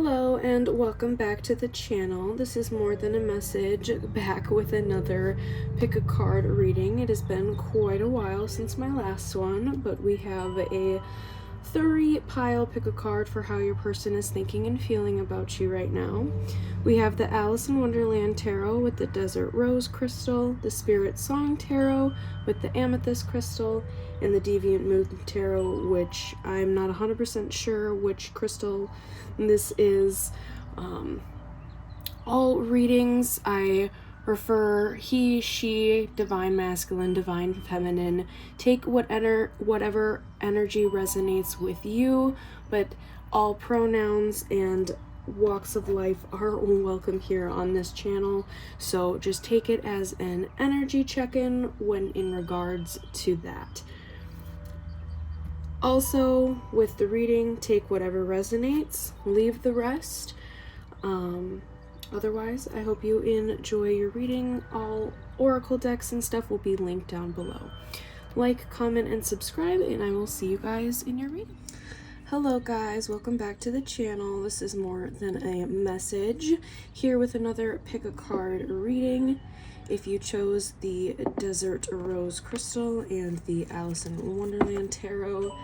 Hello and welcome back to the channel. This is More Than a Message, back with another pick a card reading. It has been quite a while since my last one, but we have a 3-pile pick a card for how your person is thinking and feeling about you right now. We have the Alice in Wonderland Tarot with the Desert Rose Crystal, the Spirit Song Tarot with the Amethyst Crystal, and the Deviant Moon Tarot, which I'm not 100% sure which crystal this is. All readings I refer he, she, divine masculine, divine feminine. Take whatever energy resonates with you, but all pronouns and walks of life are welcome here on this channel, so just take it as an energy check-in when in regards to that. Also, with the reading, take whatever resonates, leave the rest. Otherwise, I hope you enjoy your reading. All oracle decks and stuff will be linked down below. Like, comment, and subscribe, and I will see you guys in your reading. Hello guys, welcome back to the channel. This is More Than a Message, here with another pick a card reading. If you chose the Desert Rose Crystal and the Alice in Wonderland Tarot,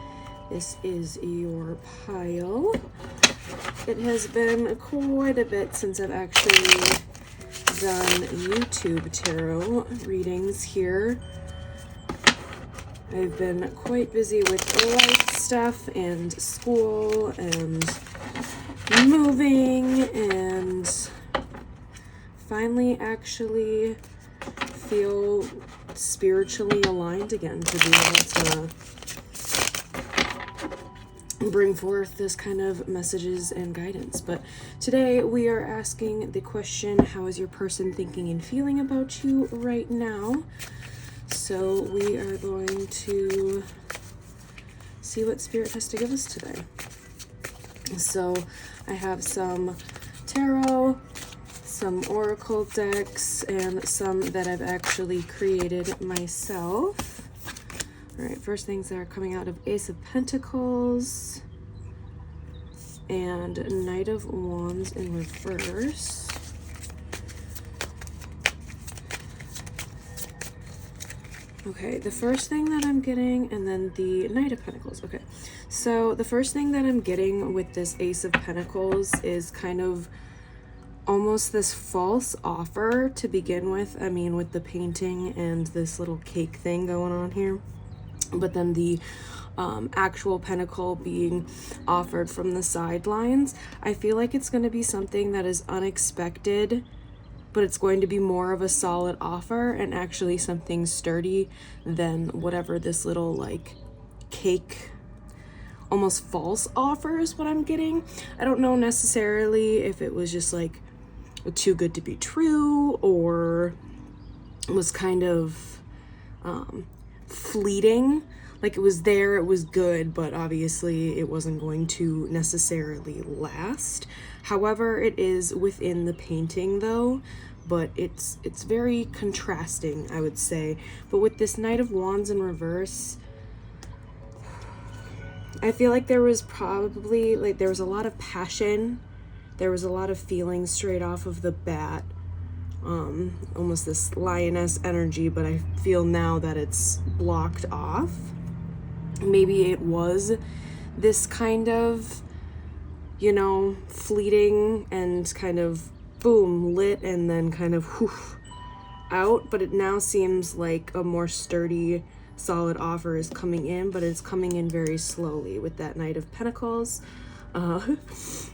this is your pile. It has been quite a bit since I've actually done YouTube tarot readings here. I've been quite busy with life stuff and school and moving, and finally actually feel spiritually aligned again to be able to bring forth this kind of messages and guidance. But today we are asking the question, how is your person thinking and feeling about you right now? So we are going to see what Spirit has to give us today. So I have some tarot, some oracle decks, and some that I've actually created myself. All right, first things that are coming out of Ace of Pentacles and Knight of Wands in reverse. Okay, the first thing that I'm getting, and then the Knight of Pentacles. Okay, so the first thing that I'm getting with this Ace of Pentacles is kind of almost this false offer to begin with. I mean, with the painting and this little cake thing going on here. But then the actual pentacle being offered from the sidelines. I feel like it's going to be something that is unexpected, but it's going to be more of a solid offer and actually something sturdy than whatever this little like cake, almost false offer is what I'm getting. I don't know necessarily if it was just like too good to be true or was kind of fleeting. Like it was there, it was good, but obviously it wasn't going to necessarily last. However, it is within the painting though, but it's very contrasting, I would say. But with this Knight of Wands in reverse, I feel like there was probably, like, there was a lot of passion. There was a lot of feeling straight off of the bat. Almost this lioness energy, but I feel now that it's blocked off. Maybe it was this kind of, you know, fleeting and kind of boom, lit, and then kind of whew, out. But it now seems like a more sturdy, solid offer is coming in, but it's coming in very slowly with that Knight of Pentacles.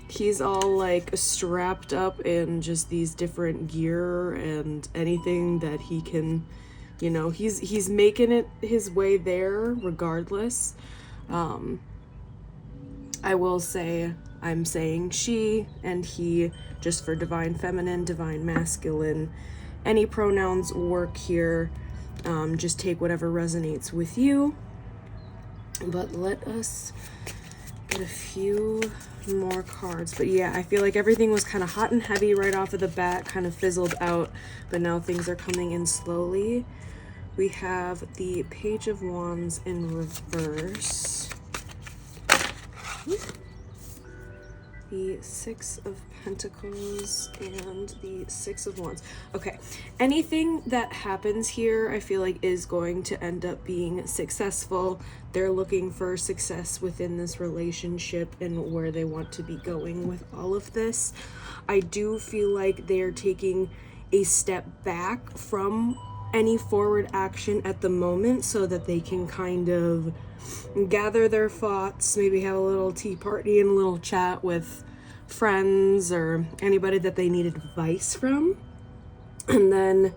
He's all like strapped up in just these different gear and anything that he can, you know, he's making it his way there regardless. I will say I'm saying she and he just for divine feminine, divine masculine. Any pronouns work here. Just take whatever resonates with you. But let us get a few more cards. But yeah, I feel like everything was kind of hot and heavy right off of the bat, kind of fizzled out, but now things are coming in slowly. We have the Page of Wands in reverse. the Six of Pentacles and the Six of Wands. Okay, anything that happens here, I feel like is going to end up being successful. They're looking for success within this relationship and where they want to be going with all of this. I do feel like they're taking a step back from any forward action at the moment so that they can kind of gather their thoughts, maybe have a little tea party and a little chat with friends or anybody that they need advice from. And then,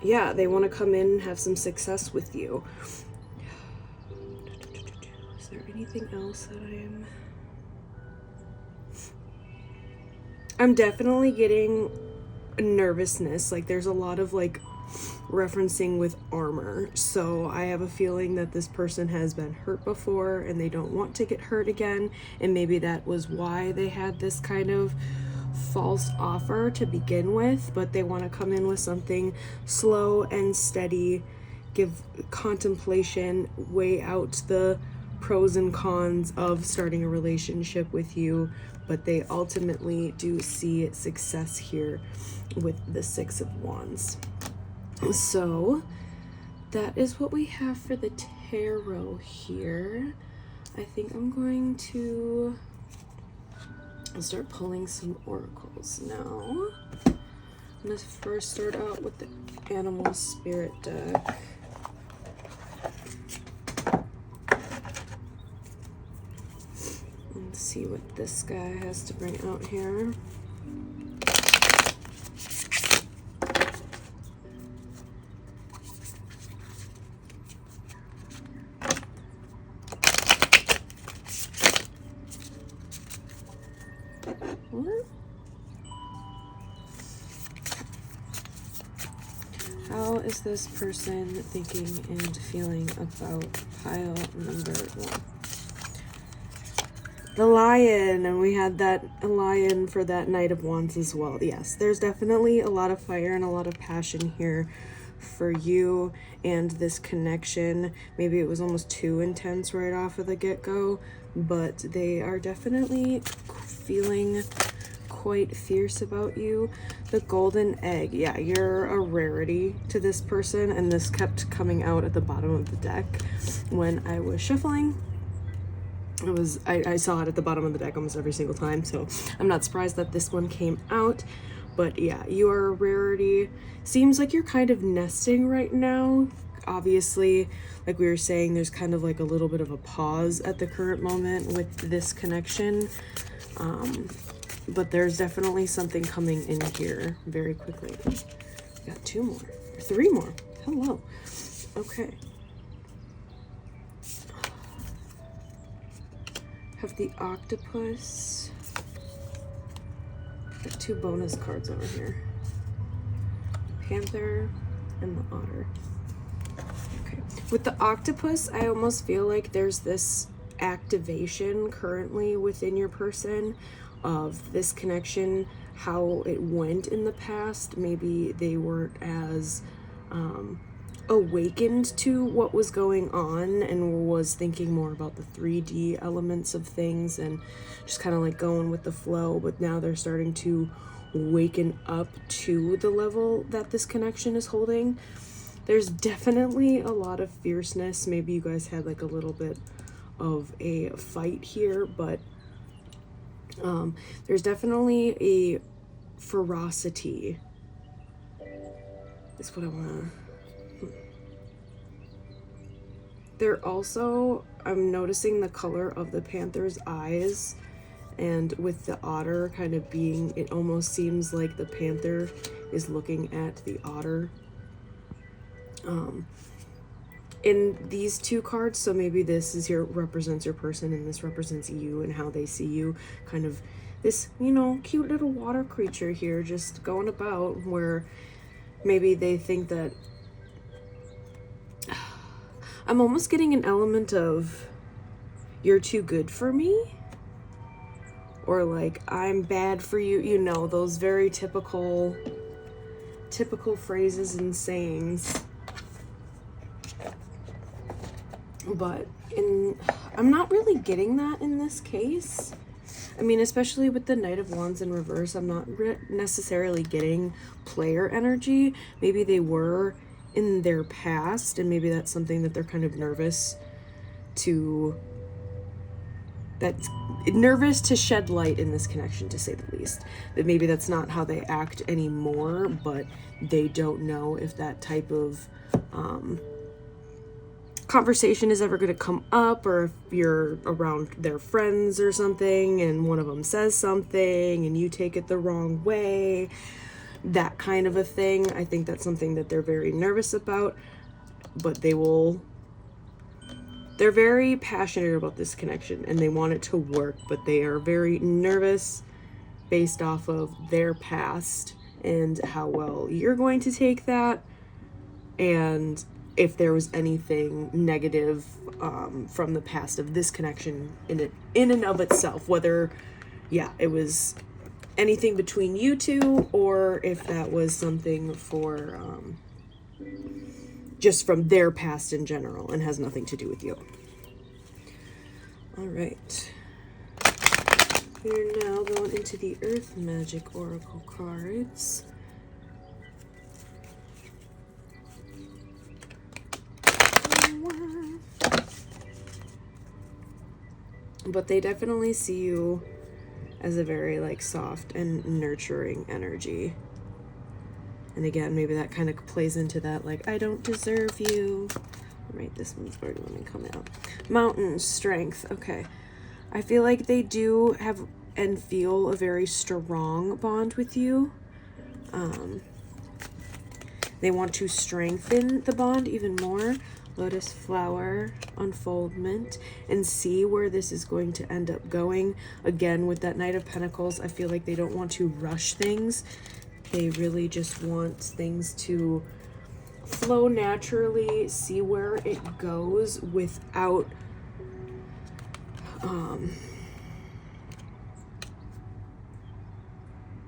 yeah, they want to come in and have some success with you. Is there anything else that I'm definitely getting nervousness. Like there's a lot of like referencing with armor, so I have a feeling that this person has been hurt before and they don't want to get hurt again, and maybe that was why they had this kind of false offer to begin with, but they want to come in with something slow and steady, give contemplation, weigh out the pros and cons of starting a relationship with you, but they ultimately do see success here with the Six of Wands. So that is what we have for the tarot here. I think I'm going to start pulling some oracles now. I'm going to first start out with the Animal Spirit deck. Let's see what this guy has to bring out here. How is this person thinking and feeling about pile number 1? The Lion, and we had that Lion for that Knight of Wands as well. Yes, there's definitely a lot of fire and a lot of passion here for you and this connection. Maybe it was almost too intense right off of the get-go, but they are definitely feeling quite fierce about you. The Golden Egg, yeah, you're a rarity to this person, and this kept coming out at the bottom of the deck when I was shuffling. I saw it at the bottom of the deck almost every single time, so I'm not surprised that this one came out. But yeah, you are a rarity. Seems like you're kind of nesting right now. Obviously, like we were saying, there's kind of like a little bit of a pause at the current moment with this connection. But there's definitely something coming in here very quickly. We got 2 more, 3 more. Hello. Okay. Have the Octopus. Got 2 bonus cards over here. Panther and the Otter. Okay. With the Octopus, I almost feel like there's this activation currently within your person of this connection, how it went in the past. Maybe they weren't as awakened to what was going on and was thinking more about the 3D elements of things and just kind of like going with the flow, but now they're starting to waken up to the level that this connection is holding. There's definitely a lot of fierceness. Maybe you guys had like a little bit of a fight here, but there's definitely a ferocity. That's what I want to... They're also, I'm noticing the color of the Panther's eyes, and with the Otter kind of being, it almost seems like the Panther is looking at the Otter. In these 2 cards, so maybe this is represents your person and this represents you and how they see you, kind of this, you know, cute little water creature here just going about, where maybe they think that I'm almost getting an element of you're too good for me, or like I'm bad for you, you know, those very typical phrases and sayings. But I'm not really getting that in this case. I mean, especially with the Knight of Wands in reverse, I'm not necessarily getting player energy. Maybe they were in their past, and maybe that's something that they're kind of nervous to shed light in this connection, to say the least. That maybe that's not how they act anymore, but they don't know if that type of conversation is ever going to come up, or if you're around their friends or something and one of them says something and you take it the wrong way, that kind of a thing. I think that's something that they're very nervous about, but they're very passionate about this connection and they want it to work, but they are very nervous based off of their past and how well you're going to take that, and if there was anything negative from the past of this connection in and of itself, whether, yeah, it was anything between you two, or if that was something for just from their past in general and has nothing to do with you. All right. We're now going into the Earth Magic Oracle cards. But they definitely see you as a very like soft and nurturing energy. And again, maybe that kind of plays into that, like, I don't deserve you. Right, this one's already going to come out. Mountain, strength. Okay. I feel like they do have and feel a very strong bond with you. They want to strengthen the bond even more. Lotus flower, unfoldment, and see where this is going to end up going. Again, with that Knight of Pentacles, I feel like they don't want to rush things. They really just want things to flow naturally, see where it goes without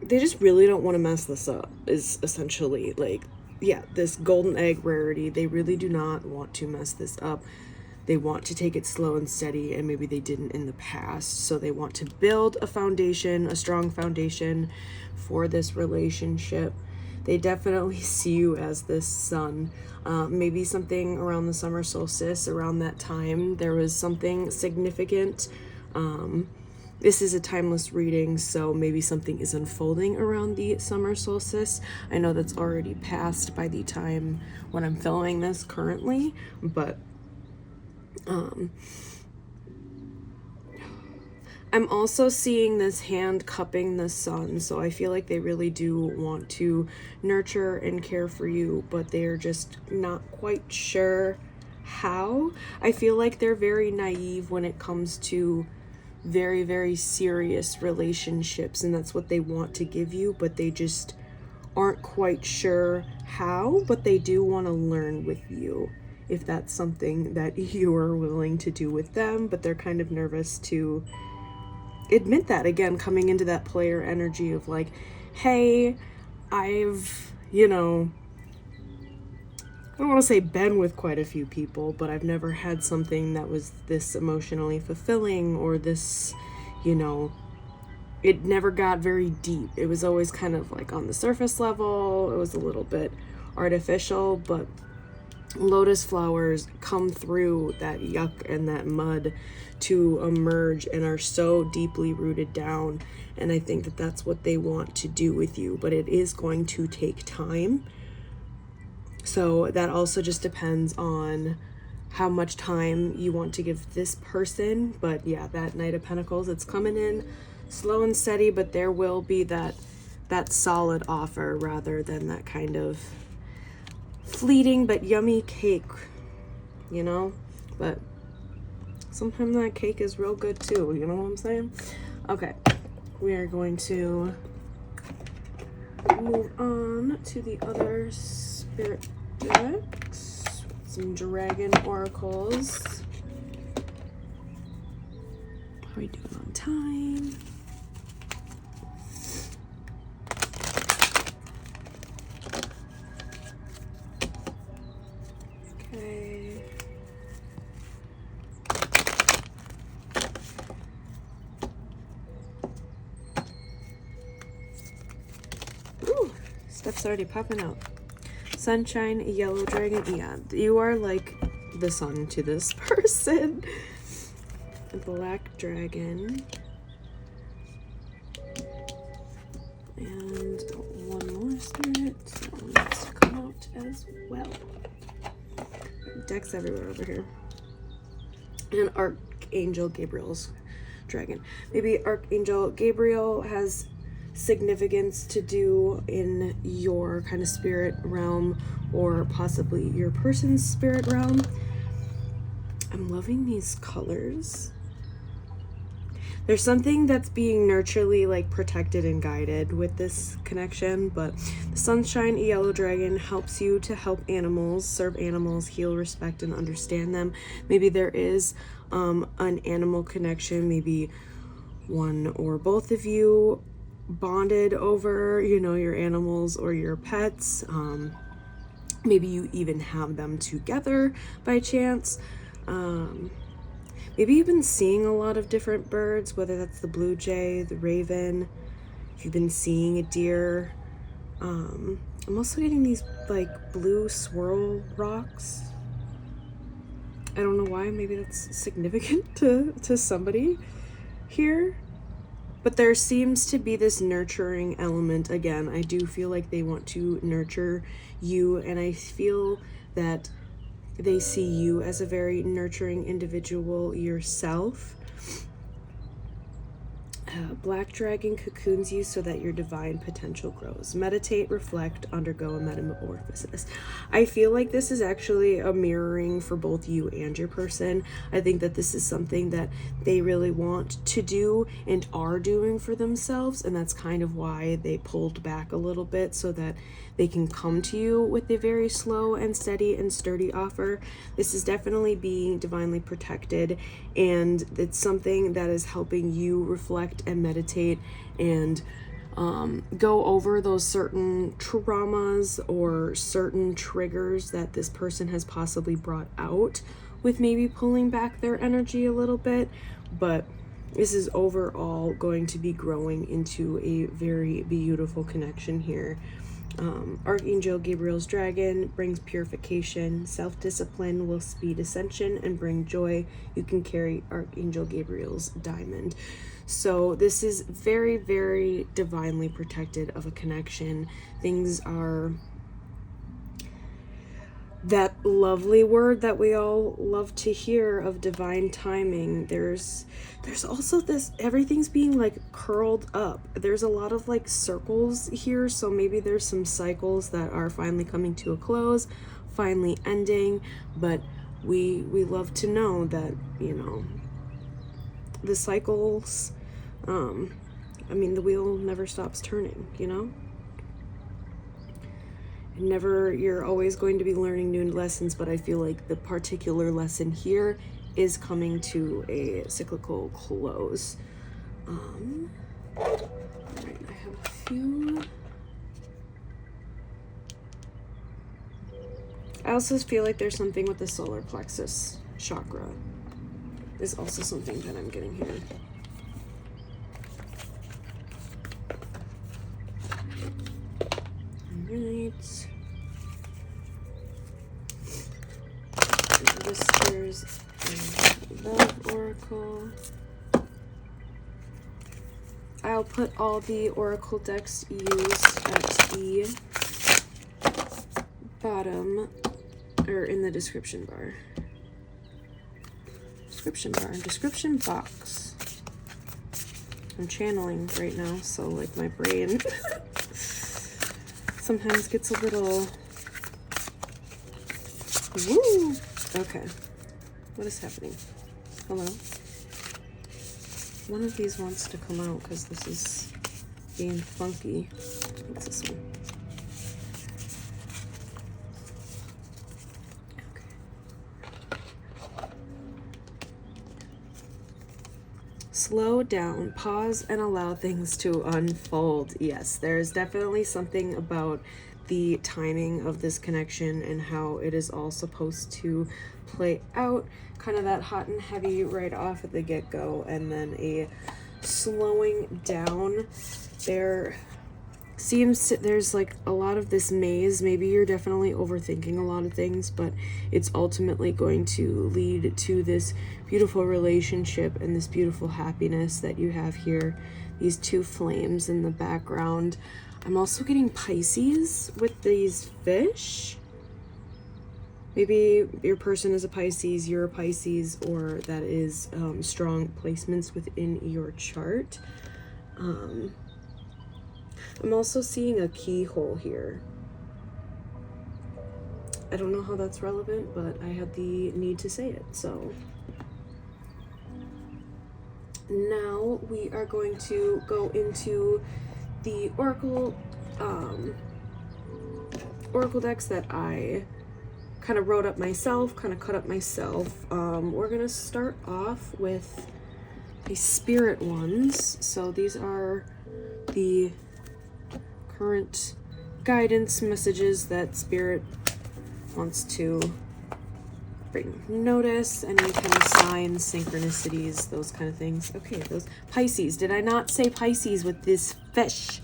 they just really don't want to mess this up, is essentially like, yeah, this golden egg rarity. They really do not want to mess this up. They want to take it slow and steady, and maybe they didn't in the past. So they want to build a foundation, a strong foundation for this relationship. They definitely see you as this sun. Maybe something around the summer solstice, around that time, there was something significant. This is a timeless reading, so maybe something is unfolding around the summer solstice. I know that's already passed by the time when I'm filming this currently, but I'm also seeing this hand cupping the sun, so I feel like they really do want to nurture and care for you, but they're just not quite sure how. I feel like they're very naive when it comes to very, very serious relationships, and that's what they want to give you, but they just aren't quite sure how, but they do want to learn with you if that's something that you're willing to do with them, but they're kind of nervous to admit that. Again, coming into that player energy of like, hey, I've, I don't want to say been with quite a few people, but I've never had something that was this emotionally fulfilling, or this, it never got very deep. It was always kind of like on the surface level. It was a little bit artificial, but lotus flowers come through that yuck and that mud to emerge and are so deeply rooted down. And I think that that's what they want to do with you, but it is going to take time. So that also just depends on how much time you want to give this person. But yeah, that Knight of Pentacles, it's coming in slow and steady, but there will be that solid offer rather than that kind of fleeting but yummy cake, but sometimes that cake is real good too, you know what I'm saying? Okay, we are going to move on to the other spirit decks, some dragon oracles. How are we doing on time? Okay. stuff's already popping out. Sunshine, yellow dragon. Yeah, you are like the sun to this person. A black dragon. And one more spirit. That one needs to come out as well. Decks everywhere over here. And Archangel Gabriel's dragon. Maybe Archangel Gabriel has significance to do in your kind of spirit realm, or possibly your person's spirit realm. I'm loving these colors. There's something that's being nurturely like protected and guided with this connection, but the Sunshine Yellow Dragon helps you to help animals, serve animals, heal, respect, and understand them. Maybe there is an animal connection, maybe one or both of you bonded over, you know, your animals or your pets. Maybe you even have them together by chance. Maybe you've been seeing a lot of different birds, whether that's the blue jay, the raven, if you've been seeing a deer. I'm also getting these like blue swirl rocks. I don't know why, maybe that's significant to somebody here. But there seems to be this nurturing element. Again, I do feel like they want to nurture you, and I feel that they see you as a very nurturing individual yourself. Black dragon cocoons you so that your divine potential grows. Meditate, reflect, undergo a metamorphosis. I feel like this is actually a mirroring for both you and your person. I think that this is something that they really want to do and are doing for themselves, and that's kind of why they pulled back a little bit, so that they can come to you with a very slow and steady and sturdy offer. This is definitely being divinely protected, and it's something that is helping you reflect and meditate and go over those certain traumas or certain triggers that this person has possibly brought out, with maybe pulling back their energy a little bit. But this is overall going to be growing into a very beautiful connection here. Archangel Gabriel's dragon brings purification. Self-discipline will speed ascension and bring joy. You can carry Archangel Gabriel's diamond. So this is very, very divinely protected of a connection. Things are that lovely word that we all love to hear of divine timing. There's also this, everything's being like curled up. There's a lot of like circles here, so maybe there's some cycles that are finally coming to a close, finally ending. But we love to know that, you know, the cycles, I mean, the wheel never stops turning, you know? Never, you're always going to be learning new lessons, but I feel like the particular lesson here is coming to a cyclical close. All right, I have a few. I also feel like there's something with the solar plexus chakra. Is also something that I'm getting here. Alright. Whispers and Love Oracle. I'll put all the Oracle decks used at the bottom, or in the description bar. Description box. I'm channeling right now, so like my brain sometimes gets a little woo. Okay, what is happening? Hello? One of these wants to come out because this is being funky. What's this one? Slow down, pause, and allow things to unfold. Yes, there's definitely something about the timing of this connection and how it is all supposed to play out. Kind of that hot and heavy right off at the get-go, and then a slowing down. There there's like a lot of this maze. Maybe you're definitely overthinking a lot of things, but it's ultimately going to lead to this beautiful relationship and this beautiful happiness that you have here. These two flames in the background. I'm also getting Pisces with these fish. Maybe your person is a Pisces, you're a Pisces, or that is strong placements within your chart. I'm also seeing a keyhole here. I don't know how that's relevant, but I had the need to say it. So now we are going to go into the oracle decks that I kind of wrote up myself, kind of cut up myself. We're gonna start off with the spirit ones. So these are the current guidance messages that spirit wants to bring notice, any kind of signs, synchronicities, those kind of things. Okay, those Pisces. Did I not say Pisces with this fish?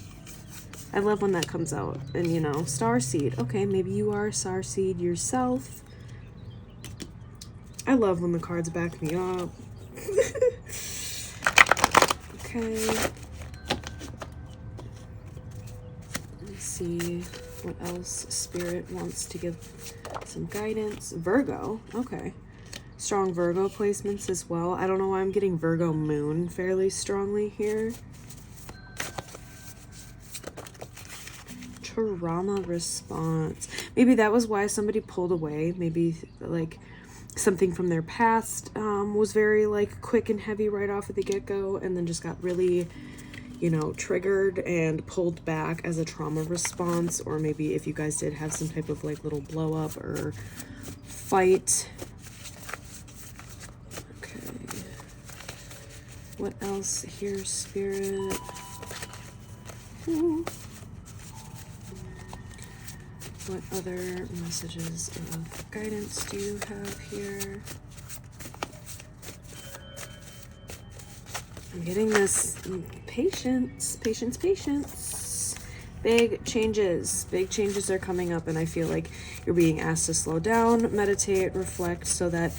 I love when that comes out. And you know, starseed. Okay, maybe you are a starseed yourself. I love when the cards back me up. Okay. See what else spirit wants to give some guidance. Virgo, okay. Strong Virgo placements as well. I don't know why I'm getting Virgo moon fairly strongly here. Trauma response. Maybe that was why somebody pulled away. Maybe like something from their past was very like quick and heavy right off at the get-go, and then just got really, you know, triggered and pulled back as a trauma response. Or maybe if you guys did have some type of like little blow up or fight. Okay. What else here, spirit? Ooh. What other messages of guidance do you have here? I'm getting this patience. Big changes are coming up, and I feel like you're being asked to slow down, meditate, reflect, so that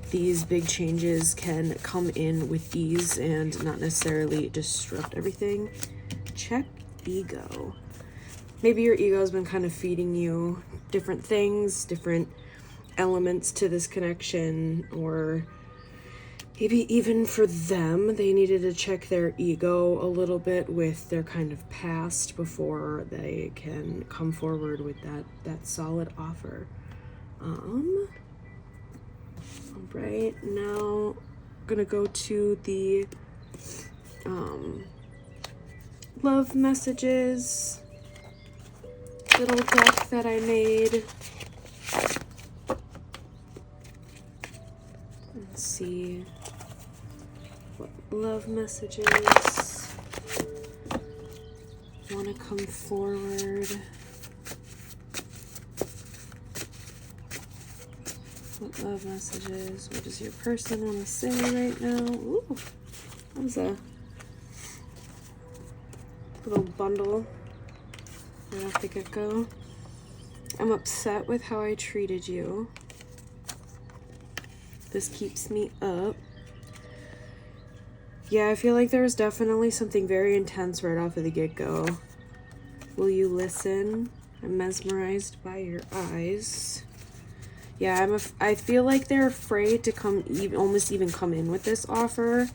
these big changes can come in with ease and not necessarily disrupt everything. Check ego. Maybe your ego's been kind of feeding you different things, different elements to this connection, or maybe even for them, they needed to check their ego a little bit with their kind of past before they can come forward with that solid offer. All right, now I'm gonna go to the love messages little deck that I made. Let's see what love messages want to come forward. What love messages? What does your person want to say right now? Ooh, that was a little bundle right off the get-go. I'm upset with how I treated you. This keeps me up. Yeah, I feel like there's definitely something very intense right off of the get-go. Will you listen? I'm mesmerized by your eyes. Yeah, I feel like they're afraid to almost even come in with this offer.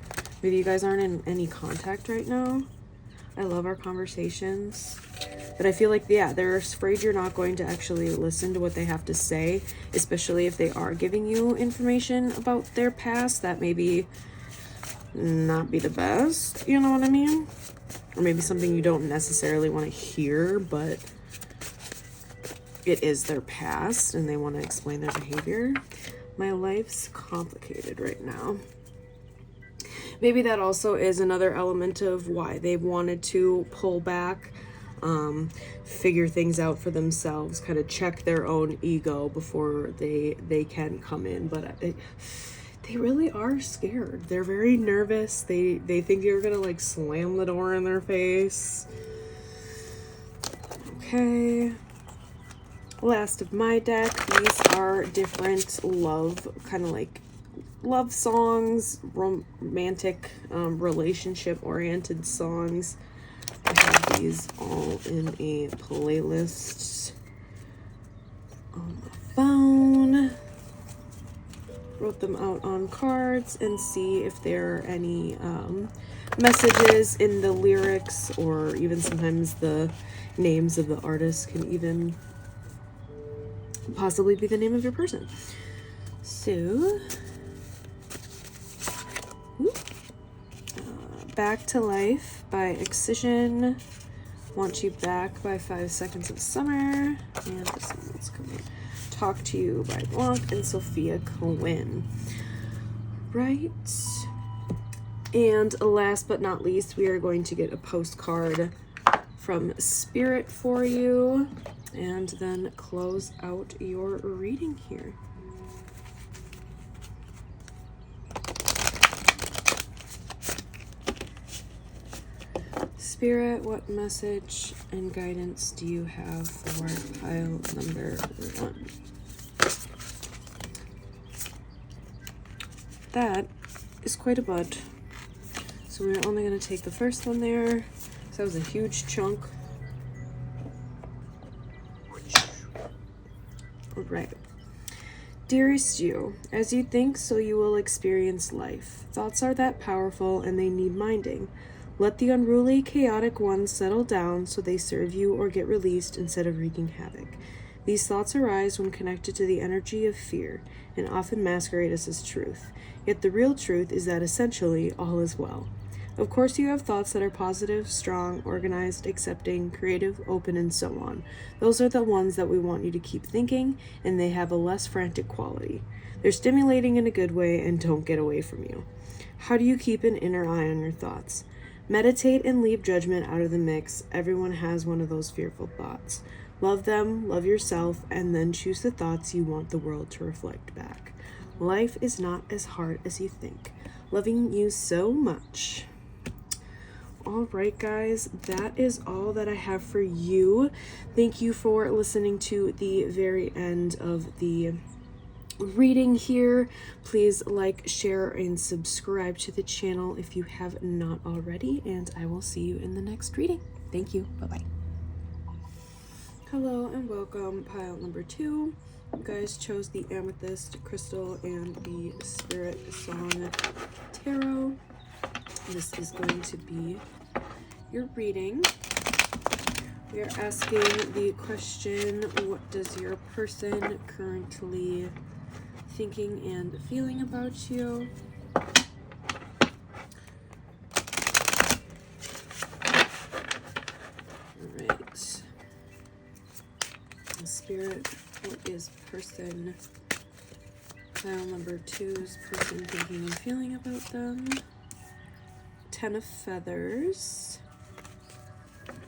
Maybe you guys aren't in any contact right now. I love our conversations. But I feel like, yeah, they're afraid you're not going to actually listen to what they have to say, especially if they are giving you information about their past that maybe not be the best, you know what I mean? Or maybe something you don't necessarily want to hear, but it is their past and they want to explain their behavior. My life's complicated right now. Maybe that also is another element of why they've wanted to pull back, figure things out for themselves, kind of check their own ego before they can come in. But they really are scared. They're very nervous. They think you're gonna like slam the door in their face. Okay. Last of my deck. These are different love, kind of like love songs, romantic, relationship-oriented songs. I have these all in a playlist on my phone. Wrote them out on cards and see if there are any messages in the lyrics, or even sometimes the names of the artists can even possibly be the name of your person. So, Back to Life by Excision. Want You Back by 5 Seconds of Summer. And this one, let's come in. Talk to You by Blanc and Sophia Cohen. Right. And last but not least, we are going to get a postcard from Spirit for you, and then close out your reading here. Spirit, what message and guidance do you have for pile number 1? That is quite a bud. So we're only going to take the first one there. So that was a huge chunk. All right. Dearest you, as you think, so you will experience life. Thoughts are that powerful and they need minding. Let the unruly, chaotic ones settle down so they serve you or get released instead of wreaking havoc. These thoughts arise when connected to the energy of fear and often masquerade as truth. Yet the real truth is that essentially all is well. Of course, you have thoughts that are positive, strong, organized, accepting, creative, open, and so on. Those are the ones that we want you to keep thinking, and they have a less frantic quality. They're stimulating in a good way and don't get away from you. How do you keep an inner eye on your thoughts? Meditate and leave judgment out of the mix. Everyone has one of those fearful thoughts. Love them, love yourself, and then choose the thoughts you want the world to reflect back. Life is not as hard as you think. Loving you so much. All right, guys, that is all that I have for you. Thank you for listening to the very end of the reading here. Please like, share, and subscribe to the channel if you have not already, and I will see you in the next reading. Thank you. Bye-bye. Hello and welcome, pile number 2. You guys chose the Amethyst Crystal and the Spirit Song Tarot. This is going to be your reading. We are asking the question, what does your person currently thinking and feeling about you? Alright. Spirit, what is person, pile number 2's person thinking and feeling about them? 10 of Feathers,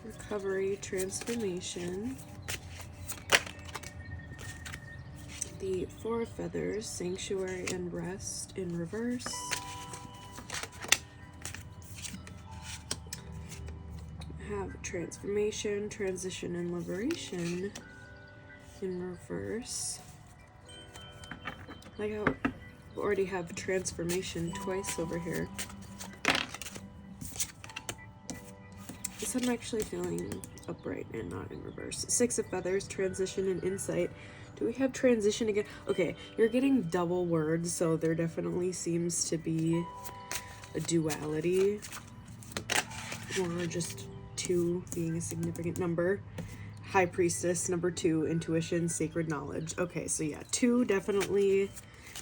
recovery, transformation. The 4 of Feathers, sanctuary and rest in reverse. Have transformation, transition, and liberation in reverse. Like how we already have transformation twice over here. This I'm actually feeling upright and not in reverse. 6 of Feathers, transition and insight. Do we have transition again? Okay, you're getting double words, so there definitely seems to be a duality, or just 2 being a significant number. High Priestess, number 2, intuition, sacred knowledge. Okay, so yeah, 2 definitely.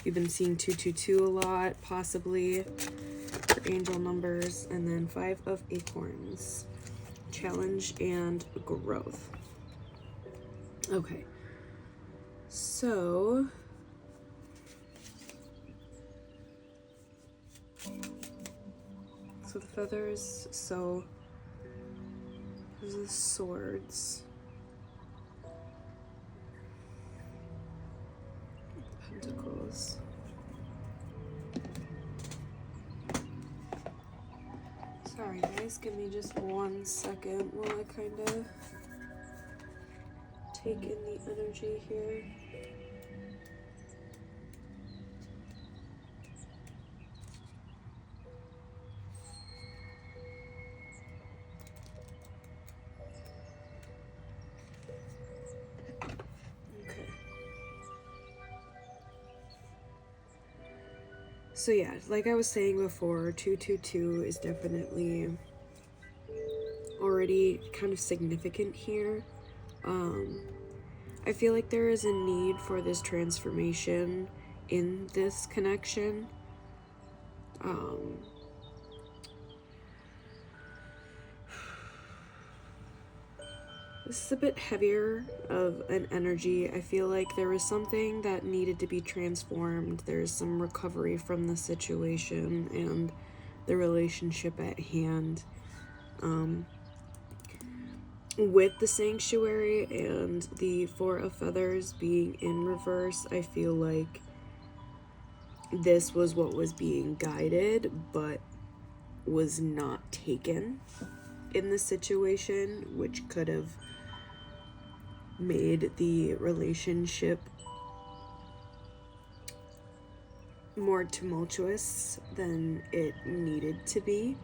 We've been seeing 222 a lot, possibly, for angel numbers. And then 5 of Acorns, challenge and growth. Okay, so the Feathers, so there's the Swords, Pentacles. Sorry guys, give me just 1 second while I kind of take in the energy here. Okay. So yeah, like I was saying before, 222 is definitely already kind of significant here. I feel like there is a need for this transformation in this connection. This is a bit heavier of an energy. I feel like there was something that needed to be transformed. There's some recovery from the situation and the relationship at hand. With the sanctuary and the Four of Feathers being in reverse, I feel like this was what was being guided but was not taken in the situation, which could have made the relationship more tumultuous than it needed to be.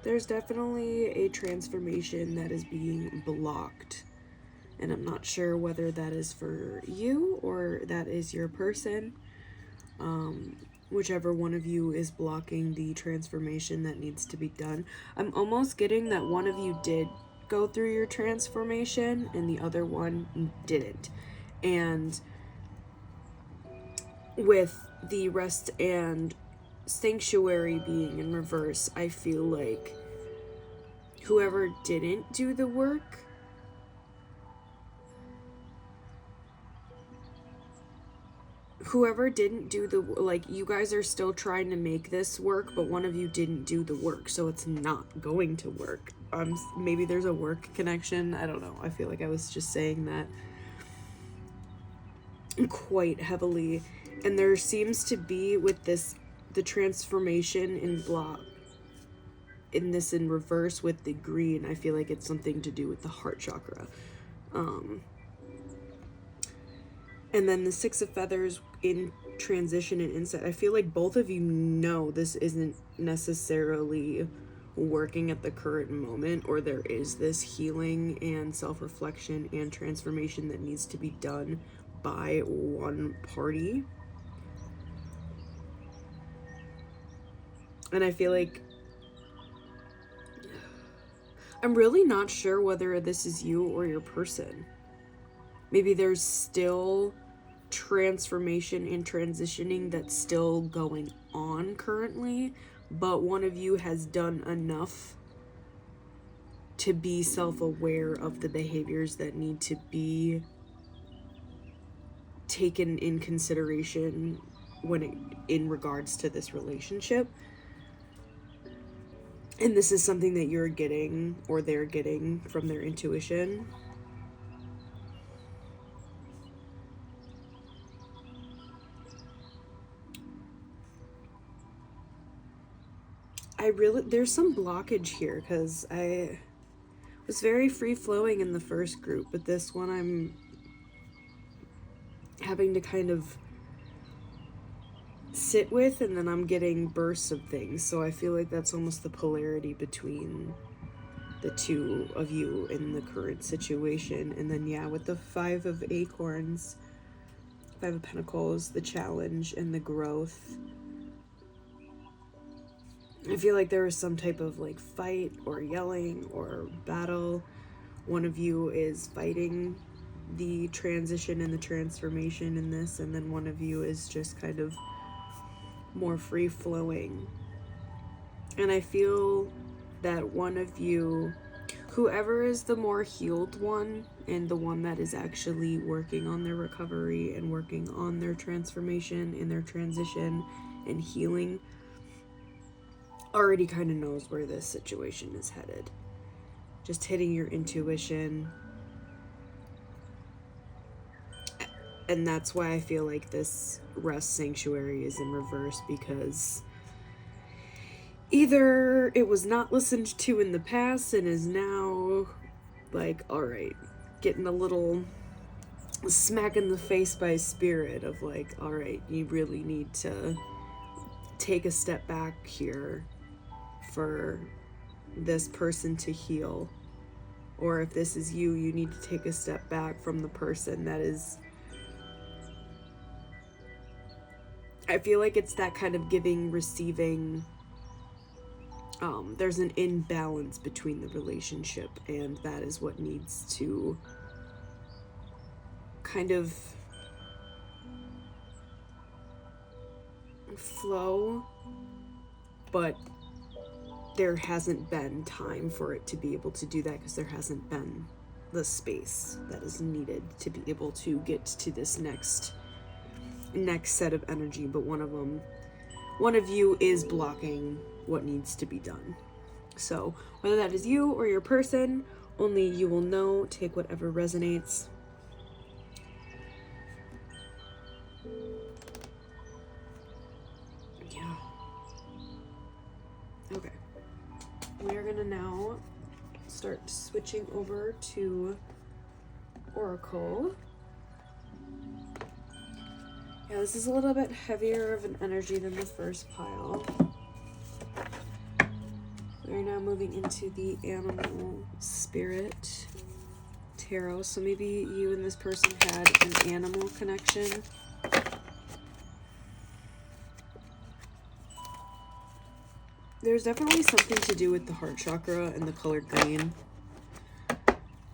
There's definitely a transformation that is being blocked, and I'm not sure whether that is for you or that is your person. Whichever one of you is blocking the transformation that needs to be done. I'm almost getting that one of you did go through your transformation and the other one didn't. And with the rest and sanctuary being in reverse, I feel like whoever didn't do the work like, you guys are still trying to make this work, but one of you didn't do the work, so it's not going to work. Maybe there's a work connection, I don't know. I feel like I was just saying that quite heavily. And there seems to be, with this, the transformation in reverse with the green, I feel like it's something to do with the heart chakra. And then the Six of Feathers in transition and insight. I feel like both of you know this isn't necessarily working at the current moment, or there is this healing and self-reflection and transformation that needs to be done by one party. And I feel like I'm really not sure whether this is you or your person. Maybe there's still transformation and transitioning that's still going on currently, but one of you has done enough to be self-aware of the behaviors that need to be taken in consideration in regards to this relationship. And this is something that you're getting, or they're getting, from their intuition. There's some blockage here, because I was very free-flowing in the first group, but this one I'm having to kind of sit with, and then I'm getting bursts of things. So I feel like that's almost the polarity between the two of you in the current situation. And then, yeah, with the Five of Acorns, Five of Pentacles, the challenge and the growth, I feel like there is some type of like fight or yelling or battle. One of you is fighting the transition and the transformation in this, and then one of you is just kind of more free-flowing. And I feel that one of you, whoever is the more healed one and the one that is actually working on their recovery and working on their transformation and their transition and healing, already kind of knows where this situation is headed. Just hitting your intuition. And that's why I feel like this rest sanctuary is in reverse, because either it was not listened to in the past and is now like, all right, getting a little smack in the face by spirit of like, all right, you really need to take a step back here for this person to heal. Or if this is you, you need to take a step back from the person that is... I feel like it's that kind of giving, receiving. There's an imbalance between the relationship, and that is what needs to kind of flow, but there hasn't been time for it to be able to do that because there hasn't been the space that is needed to be able to get to this next set of energy. But one of you is blocking what needs to be done. So whether that is you or your person, only you will know. Take whatever resonates. Yeah. Okay. We are gonna now start switching over to Oracle. Yeah, this is a little bit heavier of an energy than the first pile. We're now moving into the Animal Spirit Tarot. So maybe you and this person had an animal connection. There's definitely something to do with the heart chakra and the color green.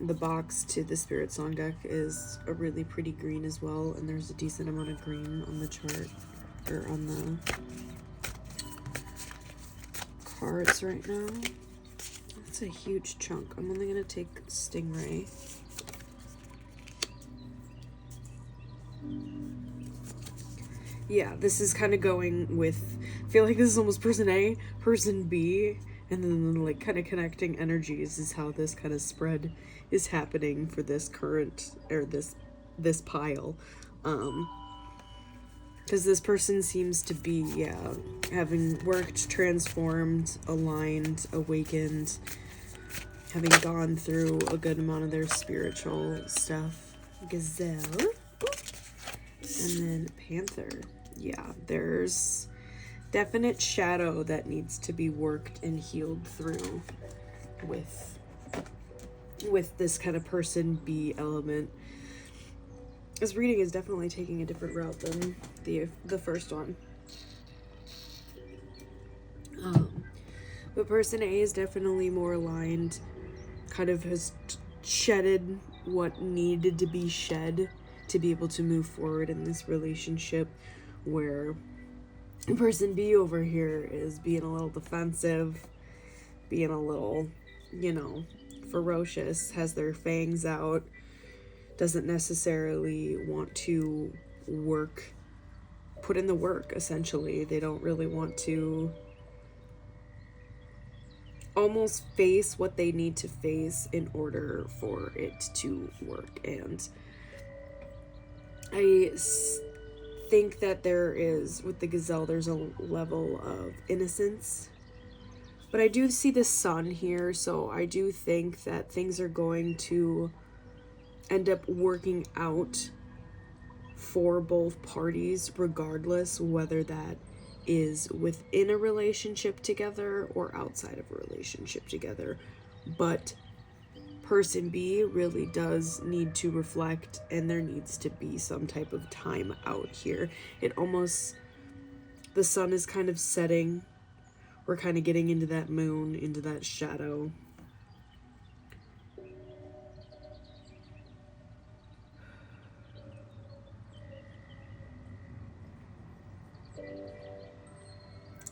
The box to the Spirit Song deck is a really pretty green as well, and there's a decent amount of green on the chart, or on the cards right now. That's a huge chunk. I'm only going to take Stingray. Yeah, this is kind of going with, I feel like this is almost person A, person B, and then like kind of connecting energies is how this kind of spread is happening for this current, or this pile. Because this person seems to be, yeah, having worked, transformed, aligned, awakened, having gone through a good amount of their spiritual stuff. Gazelle. And then Panther. Yeah, there's definite shadow that needs to be worked and healed through with this kind of person B element. This reading is definitely taking a different route than the first one. But person A is definitely more aligned, kind of has shedded what needed to be shed to be able to move forward in this relationship, where person B over here is being a little defensive, being a little, you know, ferocious, has their fangs out, doesn't necessarily want to put in the work, essentially. They don't really want to almost face what they need to face in order for it to work. And I think that there is, with the Gazelle, there's a level of innocence. But I do see the sun here, so I do think that things are going to end up working out for both parties, regardless whether that is within a relationship together or outside of a relationship together. But person B really does need to reflect, and there needs to be some type of time out here. It almost, the sun is kind of setting. We're kind of getting into that moon, into that shadow.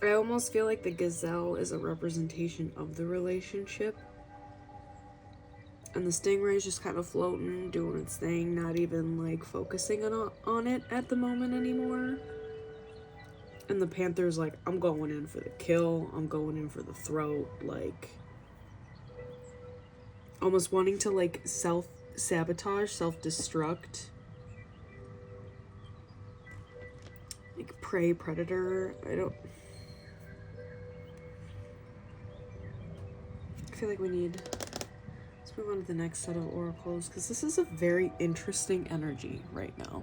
I almost feel like the Gazelle is a representation of the relationship. And the Stingray is just kind of floating, doing its thing, not even like focusing on it at the moment anymore. And the Panther's like, I'm going in for the kill, I'm going in for the throat, like almost wanting to like self-sabotage, self-destruct. Like prey, predator, I don't... I feel like we need... Let's move on to the next set of oracles, because this is a very interesting energy right now.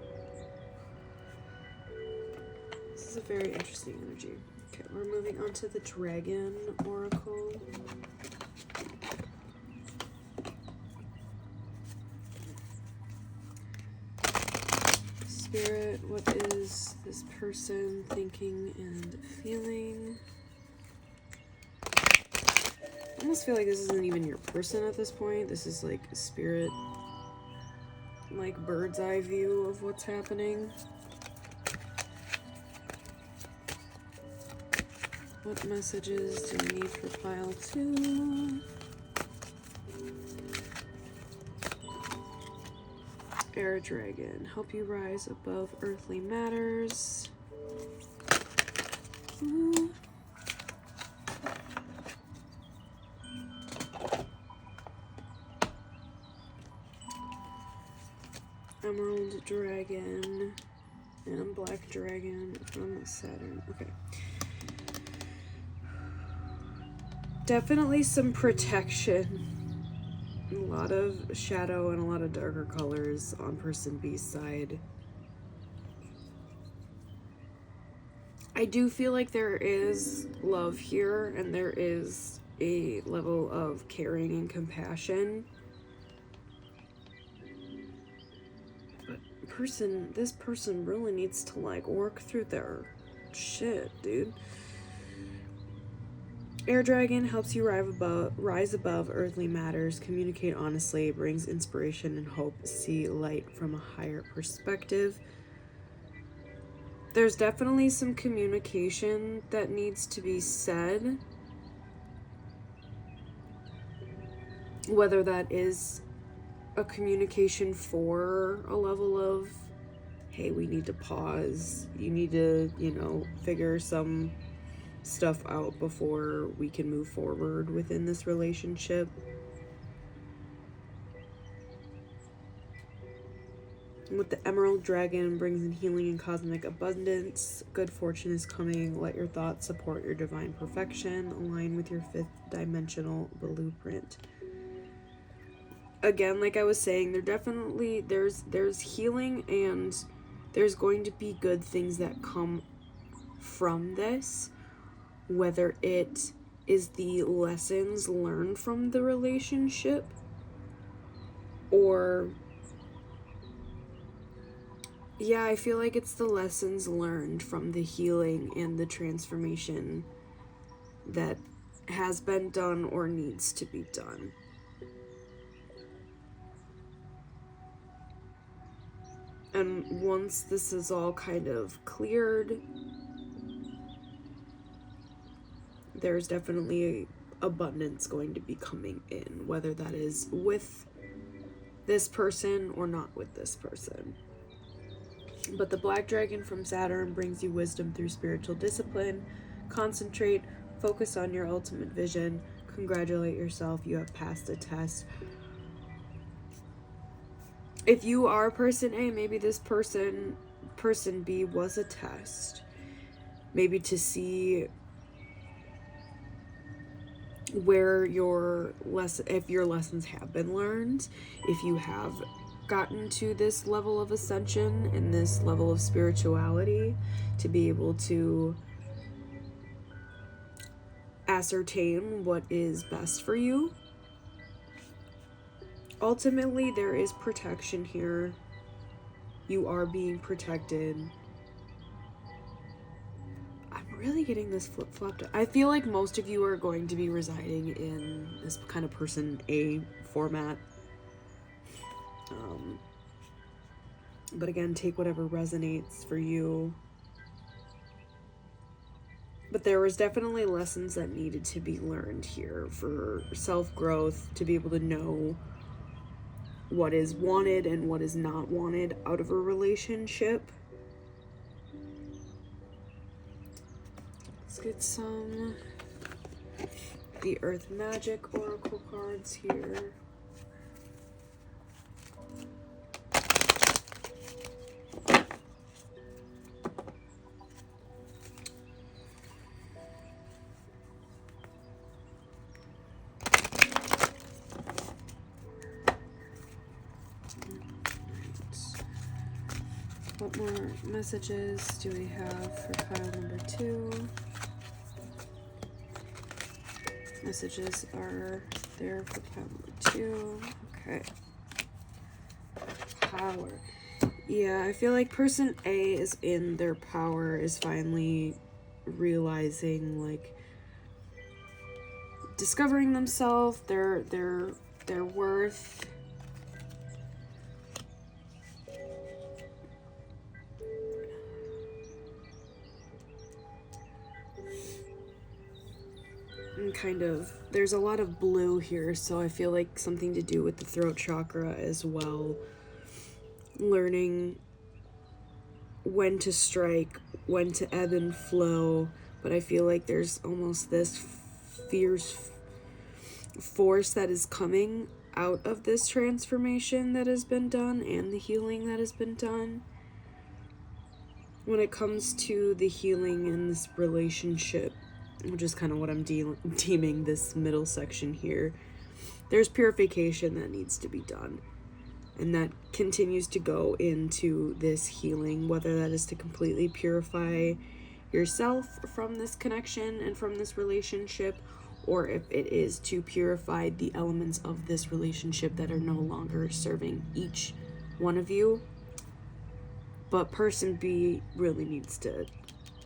This is a very interesting energy. Okay, we're moving on to the Dragon Oracle. Spirit, what is this person thinking and feeling? I almost feel like this isn't even your person at this point. This is like a spirit, like bird's eye view of what's happening. What messages do we need for pile 2? Air Dragon, help you rise above earthly matters. Ooh. Emerald Dragon and Black Dragon from Saturn. Okay. Definitely some protection. A lot of shadow and a lot of darker colors on person B's side. I do feel like there is love here and there is a level of caring and compassion. But this person really needs to like work through their shit, dude. Air Dragon helps you rise above earthly matters, communicate honestly, brings inspiration and hope, see light from a higher perspective. There's definitely some communication that needs to be said. Whether that is a communication for a level of, hey, we need to pause, you need to, you know, figure some stuff out before we can move forward within this relationship. With the Emerald Dragon, brings in healing and cosmic abundance. Good fortune is coming. Let your thoughts support your divine perfection. Align with your 5th dimensional blueprint. Again, like I was saying, there's healing and there's going to be good things that come from this. Whether it is the lessons learned from the relationship or, yeah, I feel like it's the lessons learned from the healing and the transformation that has been done or needs to be done. And once this is all kind of cleared, there's definitely abundance going to be coming in, whether that is with this person or not with this person. But the Black Dragon from Saturn brings you wisdom through spiritual discipline. Concentrate, focus on your ultimate vision, congratulate yourself, you have passed the test. If you are person A, maybe this person B was a test. Maybe to see where if your lessons have been learned, if you have gotten to this level of ascension and this level of spirituality, to be able to ascertain what is best for you. Ultimately, there is protection here. You are being protected. I'm really getting this flip-flopped. I feel like most of you are going to be residing in this kind of person A format. But again, take whatever resonates for you. But there was definitely lessons that needed to be learned here for self-growth, to be able to know what is wanted and what is not wanted out of a relationship. Let's get some the Earth Magic Oracle cards here. What more messages do we have for pile number 2? Messages are there for pile number 2. Okay. Power. Yeah, I feel like person A is in their power, is finally realizing, like, discovering themselves, their worth. And kind of, there's a lot of blue here, so I feel like something to do with the throat chakra as well. Learning when to strike, when to ebb and flow, but I feel like there's almost this fierce force that is coming out of this transformation that has been done and the healing that has been done. When it comes to the healing in this relationship, which is kind of what I'm deeming this middle section here, there's purification that needs to be done. And that continues to go into this healing, whether that is to completely purify yourself from this connection and from this relationship, or if it is to purify the elements of this relationship that are no longer serving each one of you. But person B really needs to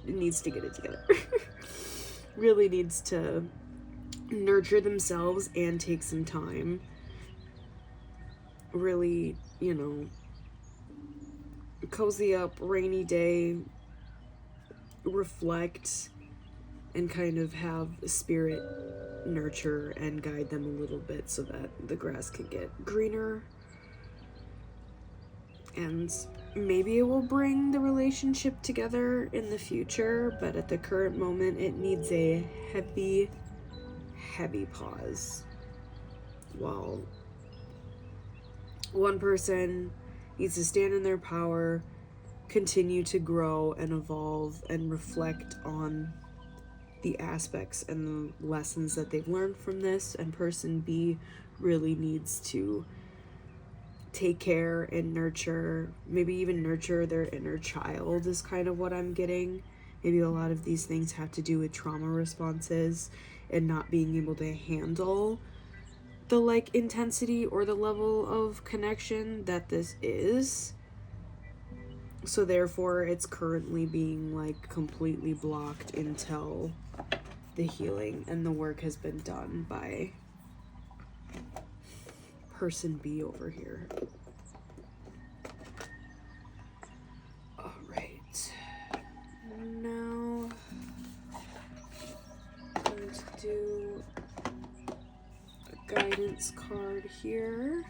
get it together. Really needs to nurture themselves and take some time. Really, you know, cozy up, rainy day, reflect, and kind of have spirit nurture and guide them a little bit so that the grass can get greener. And maybe it will bring the relationship together in the future, but at the current moment, it needs a heavy, heavy pause. While one person needs to stand in their power, continue to grow and evolve and reflect on the aspects and the lessons that they've learned from this, and person B really needs to take care and nurture, maybe even nurture their inner child is kind of what I'm getting. Maybe a lot of these things have to do with trauma responses and not being able to handle the like intensity or the level of connection that this is. So therefore it's currently being like completely blocked until the healing and the work has been done by person B over here. All right. Now I'm going to do a guidance card here.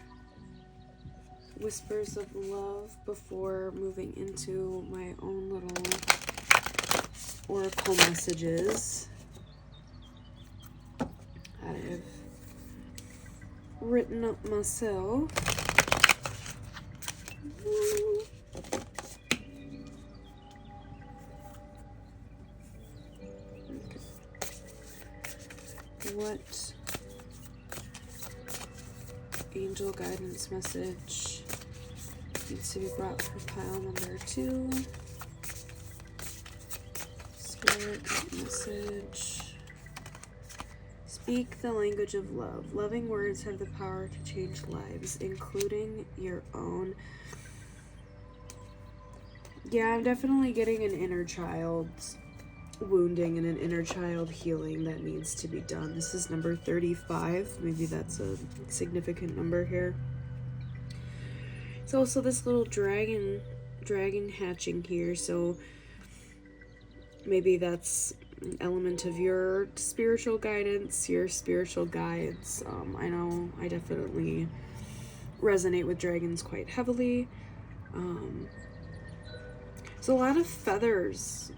Whispers of love before moving into my own little oracle messages that I've written up myself. Okay. What angel guidance message needs to be brought for pile number 2? Spirit message. Speak the language of love. Loving words have the power to change lives, including your own. Yeah, I'm definitely getting an inner child wounding and an inner child healing that needs to be done. This is number 35. Maybe that's a significant number here. It's also this little dragon hatching here, so maybe that's an element of your spiritual guidance, your spiritual guides. I know I definitely resonate with dragons quite heavily. So a lot of feathers,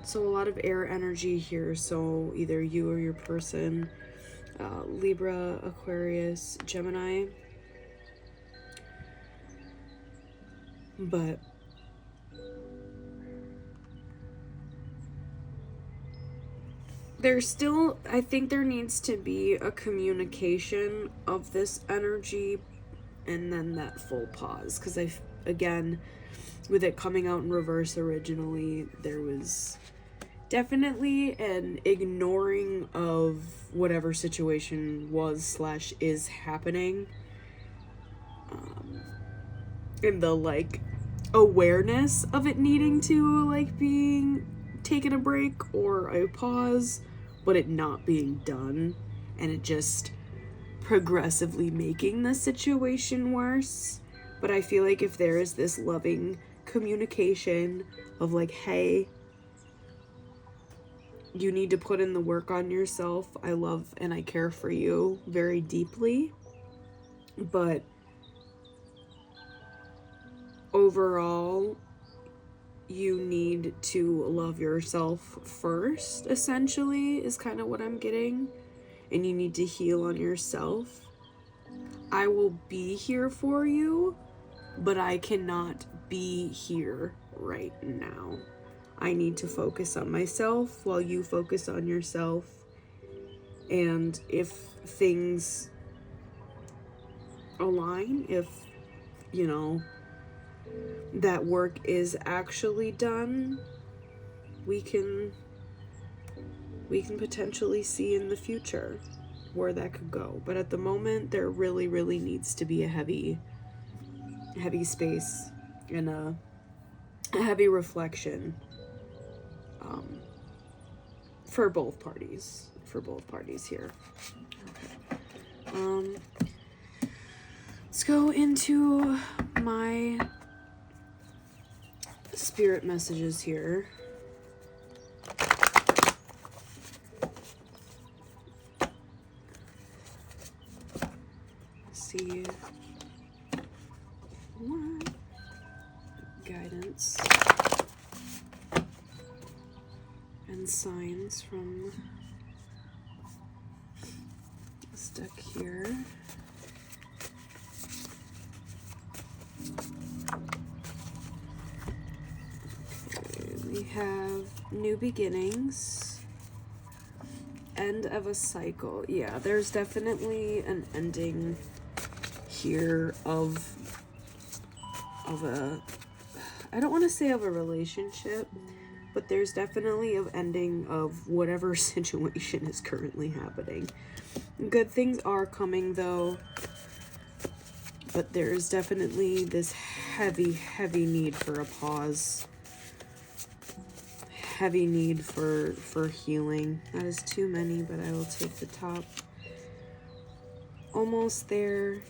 so a lot of air energy here, so either you or your person, Libra, Aquarius, Gemini. But there's still, I think there needs to be a communication of this energy and then that full pause, because I again, with it coming out in reverse originally, there was definitely an ignoring of whatever situation was / is happening. And the, like, awareness of it needing to, like, being taken a break or a pause, but it not being done, and it just progressively making the situation worse. But I feel like if there is this loving communication of, like, hey, you need to put in the work on yourself. I love and I care for you very deeply, but overall, you need to love yourself first, essentially, is kind of what I'm getting. And you need to heal on yourself. I will be here for you, but I cannot be here right now. I need to focus on myself while you focus on yourself. And if things align, if, you know, that work is actually done, we can potentially see in the future where that could go. But at the moment, there really, really needs to be a heavy space and a heavy reflection for both parties here. Okay. Let's go into my spirit messages here. See what guidance and signs from this deck here. Okay, we have new beginnings, end of a cycle. Yeah, there's definitely an ending here of a, I don't want to say of a relationship, but there's definitely an ending of whatever situation is currently happening. Good things are coming though, but there's definitely this heavy need for a pause. Heavy need for healing. That is too many, but I will take the top. Almost there.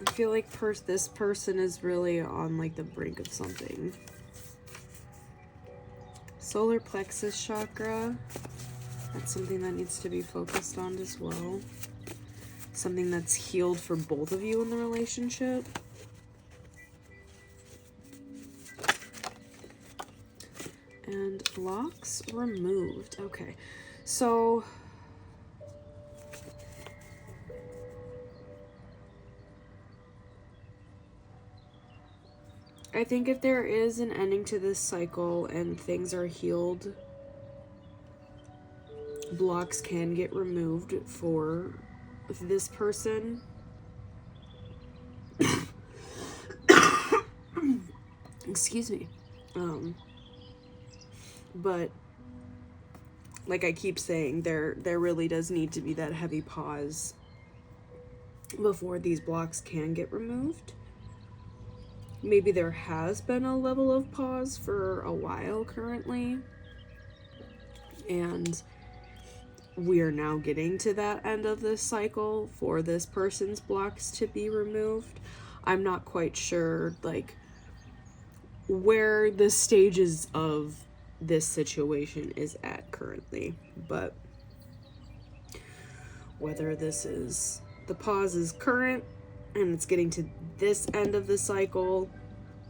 I feel like this person is really on, like, the brink of something. Solar plexus chakra. That's something that needs to be focused on as well. Something that's healed for both of you in the relationship. And blocks removed. Okay, so I think if there is an ending to this cycle and things are healed, blocks can get removed for this person. Excuse me. But like I keep saying, there really does need to be that heavy pause before these blocks can get removed. Maybe there has been a level of pause for a while currently, and we are now getting to that end of this cycle for this person's blocks to be removed. I'm not quite sure, like, where the stages of this situation is at currently, but whether this is, the pause is current and it's getting to this end of the cycle,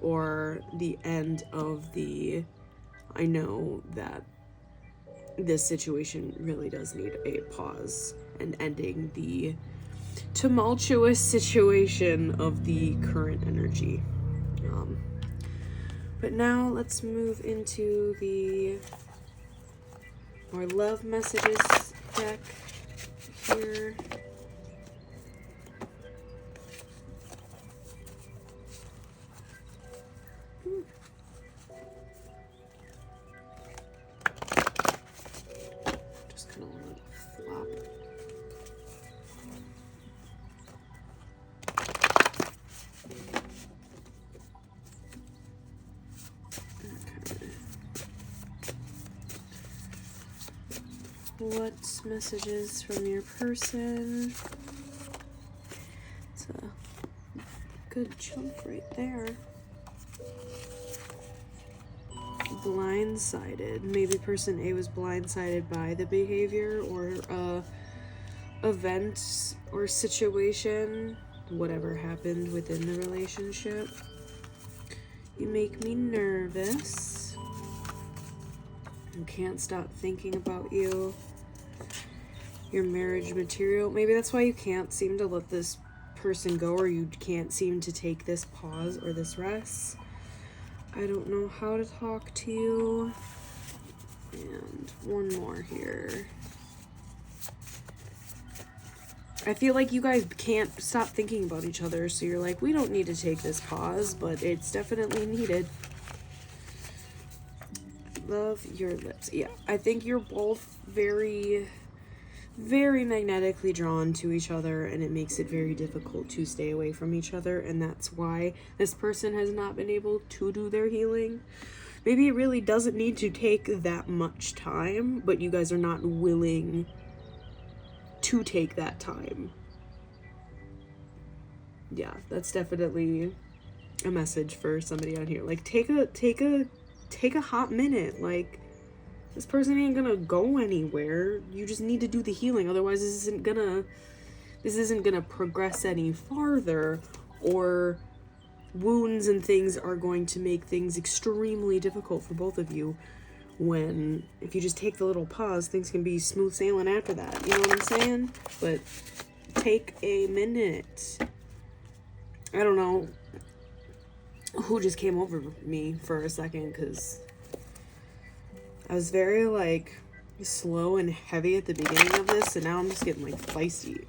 or the end of the, I know that this situation really does need a pause and ending the tumultuous situation of the current energy. But now let's move into the More love messages deck here. Just kind of want to flop. What messages from your person? It's a good chunk right there. Blindsided. Maybe person A was blindsided by the behavior or event or situation, whatever happened within the relationship. You make me nervous. I can't stop thinking about you. Your marriage material. Maybe that's why you can't seem to let this person go, or you can't seem to take this pause or this rest. I don't know how to talk to you. And one more here. I feel like you guys can't stop thinking about each other, so you're like, we don't need to take this pause, but it's definitely needed. Love your lips. Yeah, I think you're both very, very magnetically drawn to each other, and it makes it very difficult to stay away from each other, and that's why this person has not been able to do their healing. Maybe it really doesn't need to take that much time, but you guys are not willing to take that time. Yeah, that's definitely a message for somebody out here. Like, take a hot minute. Like, this person ain't gonna go anywhere. You just need to do the healing. Otherwise, this isn't gonna progress any farther, or wounds and things are going to make things extremely difficult for both of you. When, if you just take the little pause, things can be smooth sailing after that. You know what I'm saying? But take a minute. I don't know who just came over me for a second, because I was very, like, slow and heavy at the beginning of this, and now I'm just getting, like, feisty.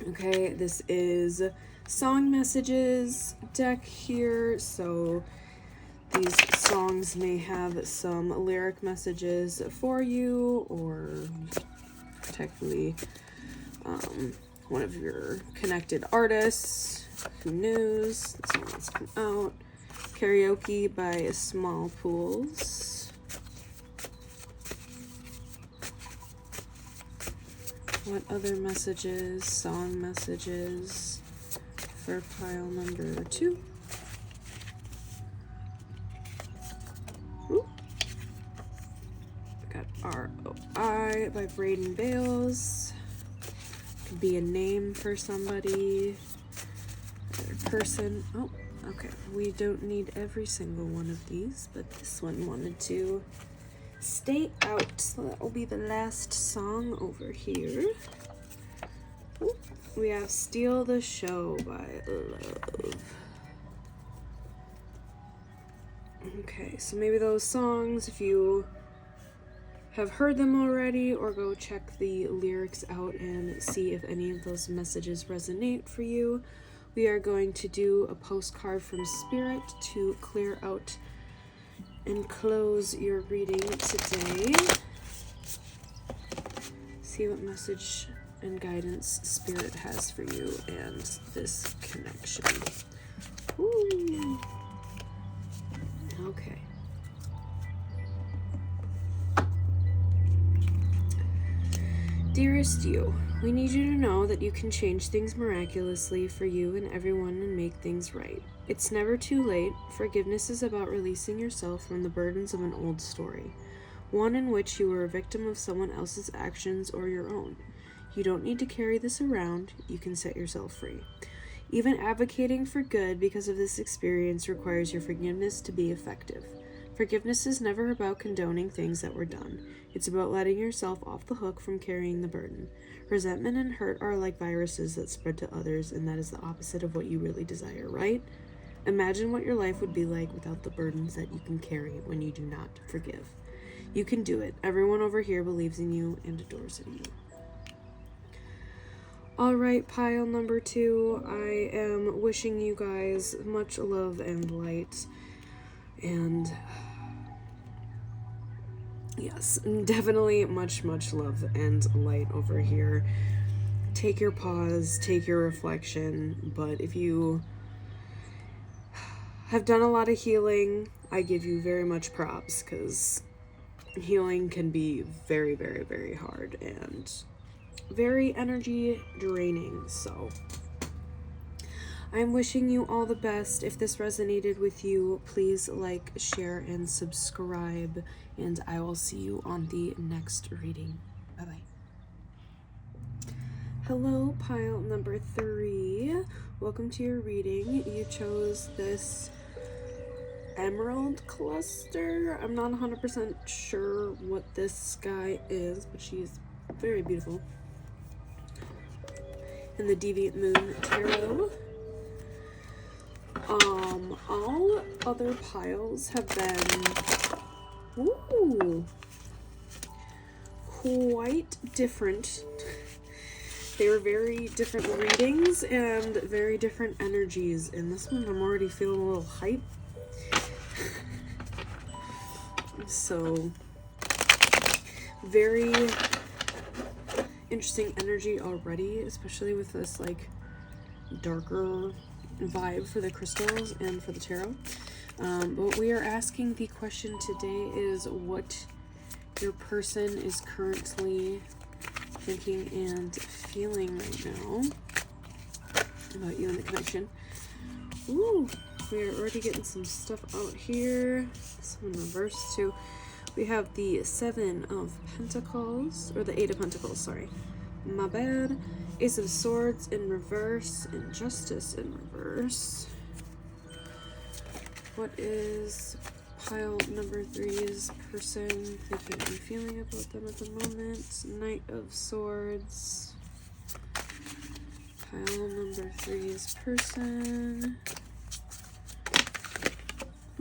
Okay, this is song messages deck here, so these songs may have some lyric messages for you, or technically one of your connected artists. Who knows? This one has come out. Karaoke by Small Pools. What other messages, song messages for pile number 2? Ooh. Got ROI by Braden Bales. Could be a name for somebody, other person. Oh, okay. We don't need every single one of these, but this one wanted to stay out. So that will be the last song over here. Ooh, we have Steal the Show by Love. Okay, so maybe those songs, if you have heard them already, or go check the lyrics out and see if any of those messages resonate for you. We are going to do a postcard from Spirit to clear out and close your reading today. See what message and guidance Spirit has for you and this connection. Ooh. Okay. Dearest you, we need you to know that you can change things miraculously for you and everyone and make things right. It's never too late. Forgiveness is about releasing yourself from the burdens of an old story, one in which you were a victim of someone else's actions or your own. You don't need to carry this around. You can set yourself free. Even advocating for good because of this experience requires your forgiveness to be effective. Forgiveness is never about condoning things that were done. It's about letting yourself off the hook from carrying the burden. Resentment and hurt are like viruses that spread to others, and that is the opposite of what you really desire, right? Imagine what your life would be like without the burdens that you can carry when you do not forgive. You can do it. Everyone over here believes in you and adores you. Alright, pile number 2. I am wishing you guys much love and light. And yes, definitely much love and light over here. Take your pause, take your reflection, but if you have done a lot of healing, I give you very much props, because healing can be very, very, very hard and very energy draining. So I'm wishing you all the best. If this resonated with you, please like, share, and subscribe, and I will see you on the next reading. Bye-bye. Hello, pile number 3. Welcome to your reading. You chose this emerald cluster. I'm not 100% sure what this guy is, but she's very beautiful. And the Deviant Moon Tarot. All other piles have been quite different. They were very different readings and very different energies. In this one, I'm already feeling a little hype. So, very interesting energy already, especially with this like darker vibe for the crystals and for the tarot. But we are asking, the question today is what your person is currently thinking and feeling right now about you and the connection. Ooh, we are already getting some stuff out here. Some in reverse too. We have the 7 of Pentacles, or the 8 of Pentacles, sorry. My bad. Ace of Swords in reverse, and Justice in reverse. What is pile number 3's person thinking and feeling about them at the moment? Knight of Swords. Pile number 3's person.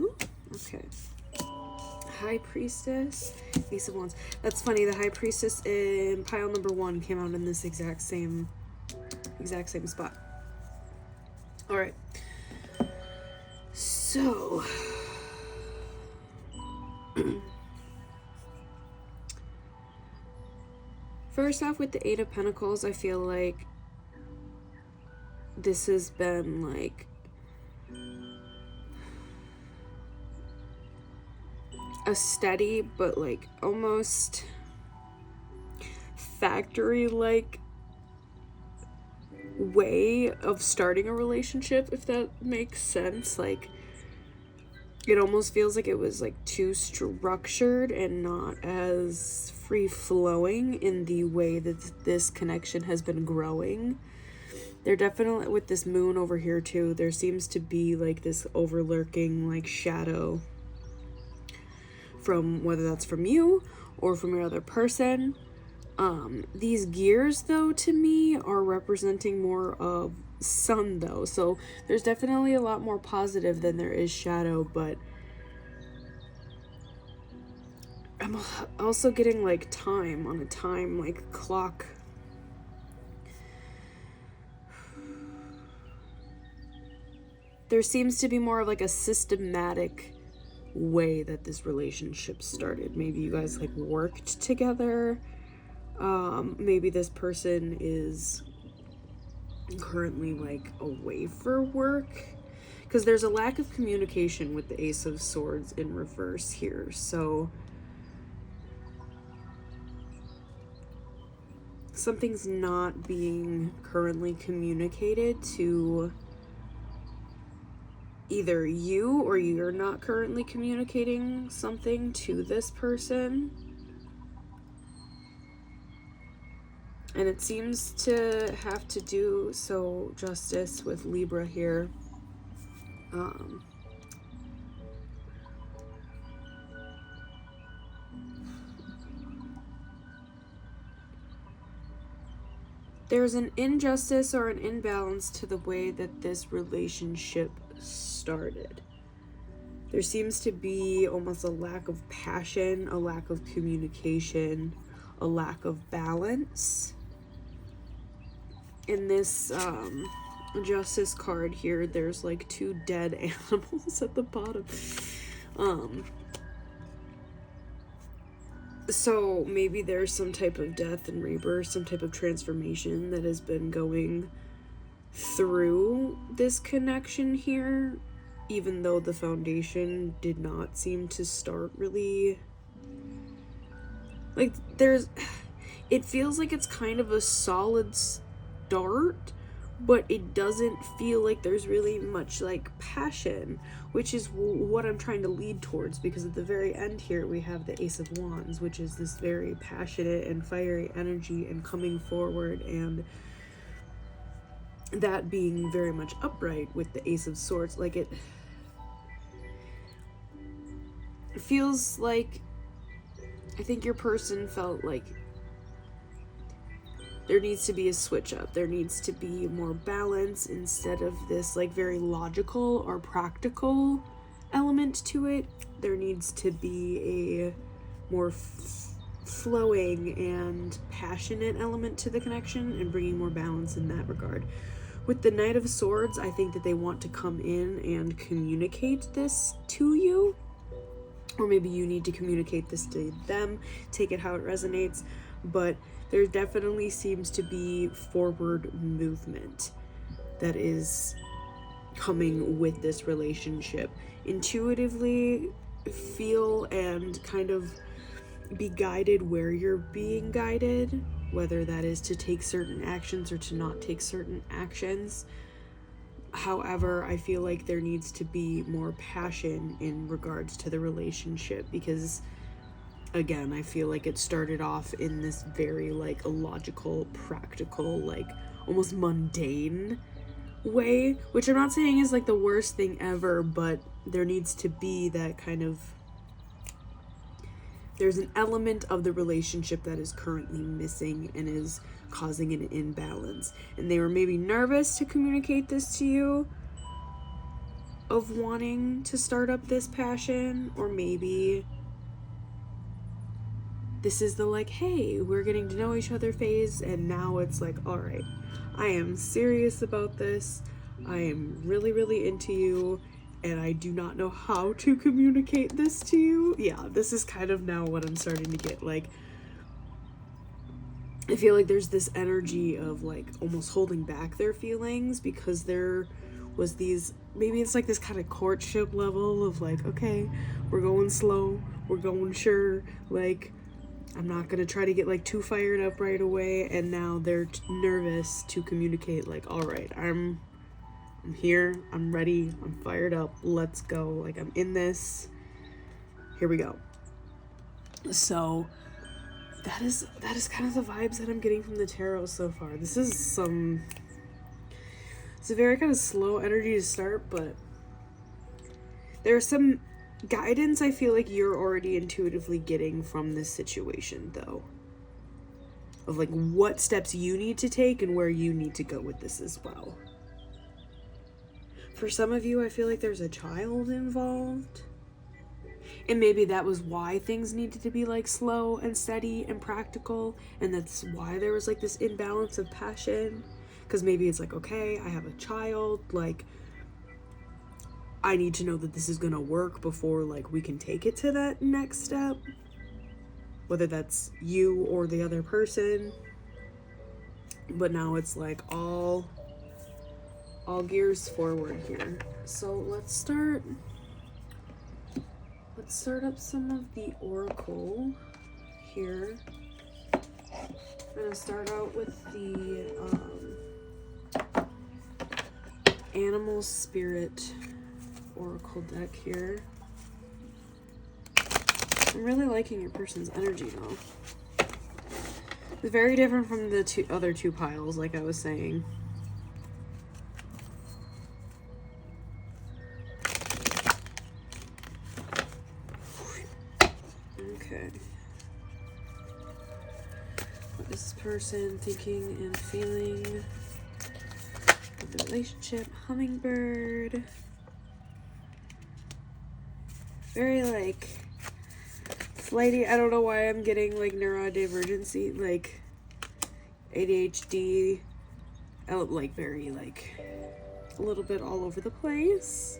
Ooh, okay. High Priestess, Ace of Wands. That's funny, the High Priestess in pile number 1 came out in this exact same spot. Alright. So first off, with the 8 of Pentacles, I feel like this has been like a steady but like almost factory-like way of starting a relationship, if that makes sense. Like, it almost feels like it was like too structured and not as free-flowing in the way that this connection has been growing. They're definitely, with this moon over here too, there seems to be like this overlurking like shadow from whether that's from you or from your other person. These gears though, to me, are representing more of sun though, so there's definitely a lot more positive than there is shadow, but I'm also getting like time on a time like clock. There seems to be more of like a systematic way that this relationship started. Maybe you guys like worked together. Maybe this person is currently like away for work, because there's a lack of communication with the Ace of Swords in reverse here. So something's not being currently communicated to either you, or you're not currently communicating something to this person. And it seems to have to do, so Justice with Libra here. There's an injustice or an imbalance to the way that this relationship started. There seems to be almost a lack of passion, a lack of communication, a lack of balance. In this Justice card here, there's like 2 dead animals at the bottom. So maybe there's some type of death and rebirth, some type of transformation that has been going through this connection here, even though the foundation did not seem to start really, like, it feels like it's kind of a solid start, but it doesn't feel like there's really much like passion, which is what I'm trying to lead towards, because at the very end here we have the Ace of Wands, which is this very passionate and fiery energy and coming forward, and that being very much upright with the Ace of Swords. Like, it feels like, I think your person felt like there needs to be a switch up. There needs to be more balance instead of this like very logical or practical element to it. There needs to be a more flowing and passionate element to the connection, and bringing more balance in that regard. With the Knight of Swords, I think that they want to come in and communicate this to you, or maybe you need to communicate this to them, take it how it resonates, but there definitely seems to be forward movement that is coming with this relationship. Intuitively feel and kind of be guided where you're being guided, whether that is to take certain actions or to not take certain actions. However, I feel like there needs to be more passion in regards to the relationship, because again, I feel like it started off in this very like logical, practical, like almost mundane way, which I'm not saying is like the worst thing ever, but there needs to be that kind of, there's an element of the relationship that is currently missing and is causing an imbalance. And they were maybe nervous to communicate this to you, of wanting to start up this passion, or maybe this is the like, hey, we're getting to know each other phase, and now it's like, all right, I am serious about this. I am really, really into you, and I do not know how to communicate this to you. Yeah, this is kind of now what I'm starting to get. Like, I feel like there's this energy of like almost holding back their feelings, because there was these, maybe it's like this kind of courtship level of like, okay, we're going slow, we're going sure, like, I'm not gonna try to get like too fired up right away. And now they're nervous to communicate, like, all right, I'm here, I'm ready, I'm fired up, let's go, like, I'm in this, here we go. So that is kind of the vibes that I'm getting from the tarot so far. It's a very kind of slow energy to start, but there's some guidance I feel like you're already intuitively getting from this situation, though, of like what steps you need to take and where you need to go with this as well. For some of you, I feel like there's a child involved, and maybe that was why things needed to be like slow and steady and practical, and that's why there was like this imbalance of passion, because maybe it's like, okay, I have a child, like, I need to know that this is gonna work before like we can take it to that next step, whether that's you or the other person. But now it's like all gears forward here. So let's start up some of the oracle here. I'm gonna start out with the animal spirit oracle deck here. I'm really liking your person's energy though. It's very different from the other two piles, like I was saying. Okay. What is this person thinking and feeling with the relationship? Hummingbird. very like flighty. I don't know why I'm getting like neurodivergency, like ADHD, like very like a little bit all over the place.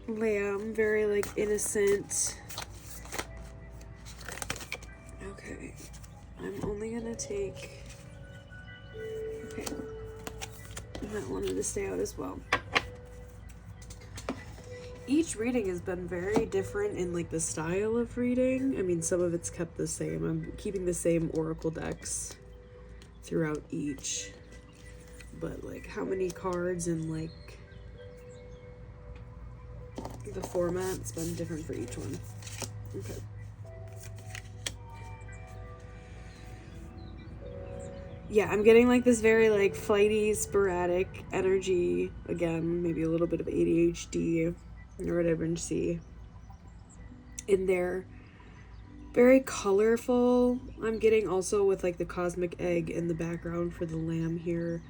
Lamb, very like innocent. Okay, I'm only gonna take, okay, that wanted to stay out as well. Each reading has been very different in like the style of reading. I mean, some of it's kept the same. I'm keeping the same oracle decks throughout each, but like how many cards and like the format's been different for each one. Okay. Yeah, I'm getting like this very like flighty, sporadic energy. Again, maybe a little bit of ADHD, neurodivergency in there. Very colorful. I'm getting also with like the cosmic egg in the background for the lamb here.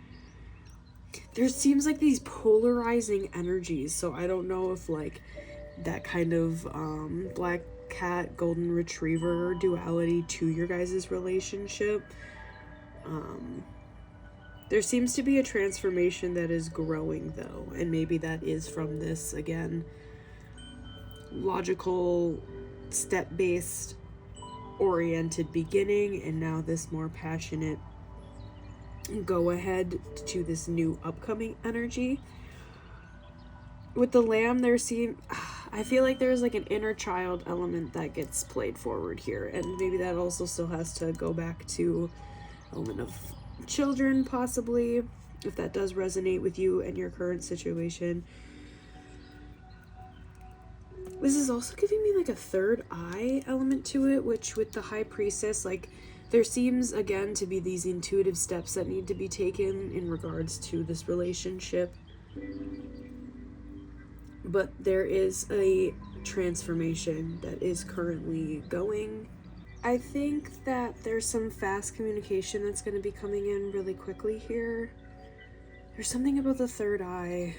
There seems like these polarizing energies, so I don't know if like that kind of black cat golden retriever duality to your guys' relationship. There seems to be a transformation that is growing though, and maybe that is from this, again, logical, step-based oriented beginning, and now this more passionate go ahead to this new upcoming energy. With the lamb, I feel like there's like an inner child element that gets played forward here, and maybe that also still has to go back to element of children, possibly, if that does resonate with you and your current situation. This is also giving me like a third eye element to it, which with the high priestess, like there seems again to be these intuitive steps that need to be taken in regards to this relationship, but there is a transformation that is currently going. I think that there's some fast communication that's going to be coming in really quickly here. There's something about the third eye,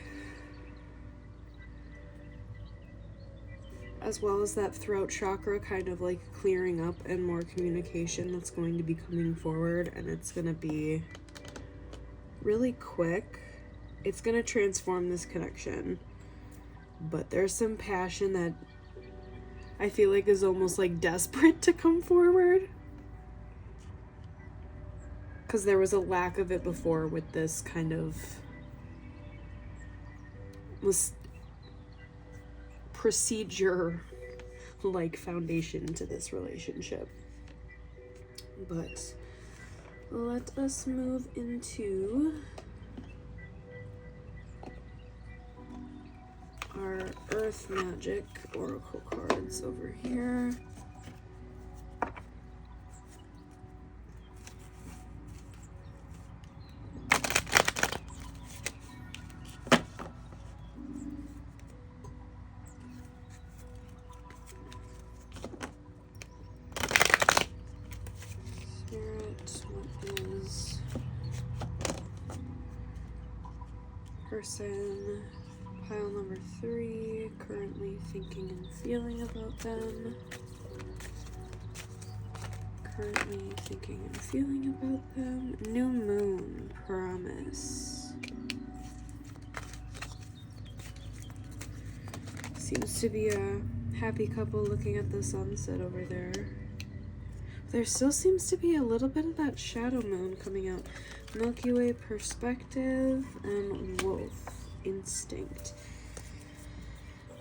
as well as that throat chakra kind of like clearing up, and more communication that's going to be coming forward, and it's going to be really quick. It's going to transform this connection, but there's some passion that I feel like is almost like desperate to come forward, because there was a lack of it before with this kind of procedure like foundation to this relationship. But let us move into our Earth Magic Oracle cards over here. Spirit, what is person? Pile number 3, currently thinking and feeling about them. Currently thinking and feeling about them. New moon, promise. Seems to be a happy couple looking at the sunset over there. There still seems to be a little bit of that shadow moon coming out. Milky Way perspective and wolf instinct.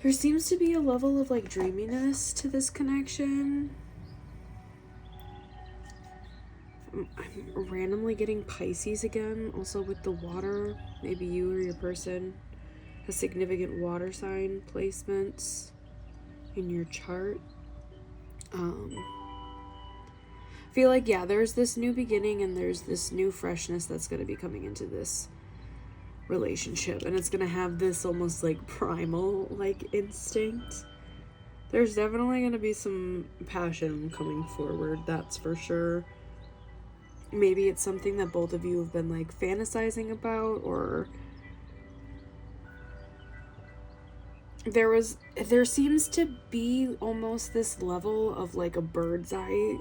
There seems to be a level of like dreaminess to this connection. I'm randomly getting Pisces again, also with the water. Maybe you or your person has significant water sign placements in your chart. Feel like, yeah, there's this new beginning and there's this new freshness that's going to be coming into this relationship, and it's going to have this almost like primal like instinct. There's definitely going to be some passion coming forward, that's for sure. Maybe it's something that both of you have been like fantasizing about, or there seems to be almost this level of like a bird's eye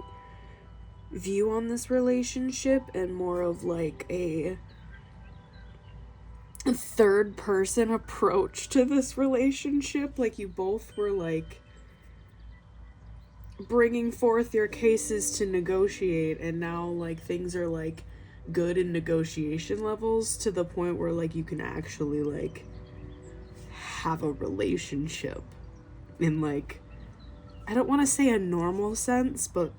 view on this relationship, and more of like a third person approach to this relationship. Like you both were like bringing forth your cases to negotiate, and now like things are like good in negotiation levels to the point where like you can actually like have a relationship in like, I don't want to say a normal sense, but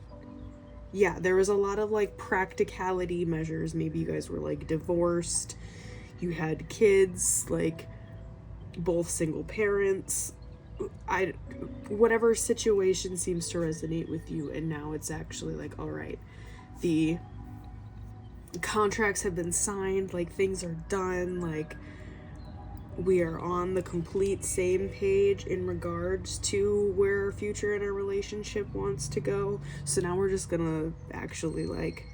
yeah, there was a lot of like practicality measures. Maybe you guys were like divorced, you had kids, like both single parents, whatever situation seems to resonate with you, and now it's actually like, all right, the contracts have been signed, like things are done, like we are on the complete same page in regards to where our future in our relationship wants to go. So now we're just gonna actually like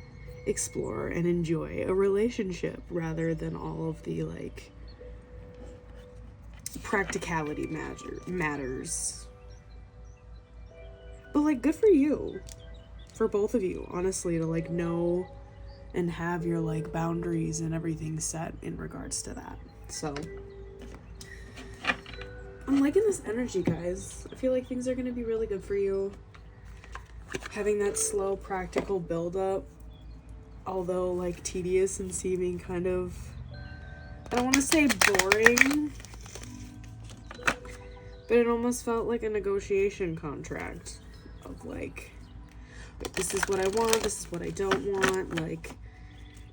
explore and enjoy a relationship rather than all of the like practicality matters. But like, good for you, for both of you, honestly, to like know and have your like boundaries and everything set in regards to that. So I'm liking this energy, guys. I feel like things are going to be really good for you. Having that slow, practical build-up, although like tedious and seeming kind of, I don't want to say boring, but it almost felt like a negotiation contract of like, this is what I want, this is what I don't want, like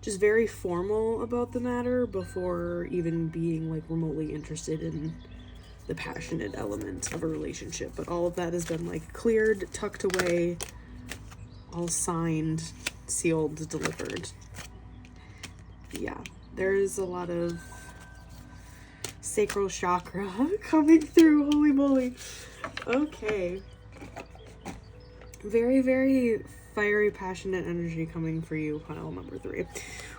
just very formal about the matter before even being like remotely interested in the passionate element of a relationship. But all of that has been like cleared, tucked away, all signed, sealed, delivered. Yeah, there's a lot of sacral chakra coming through, holy moly. Okay. Very, very fiery, passionate energy coming for you, pile number 3.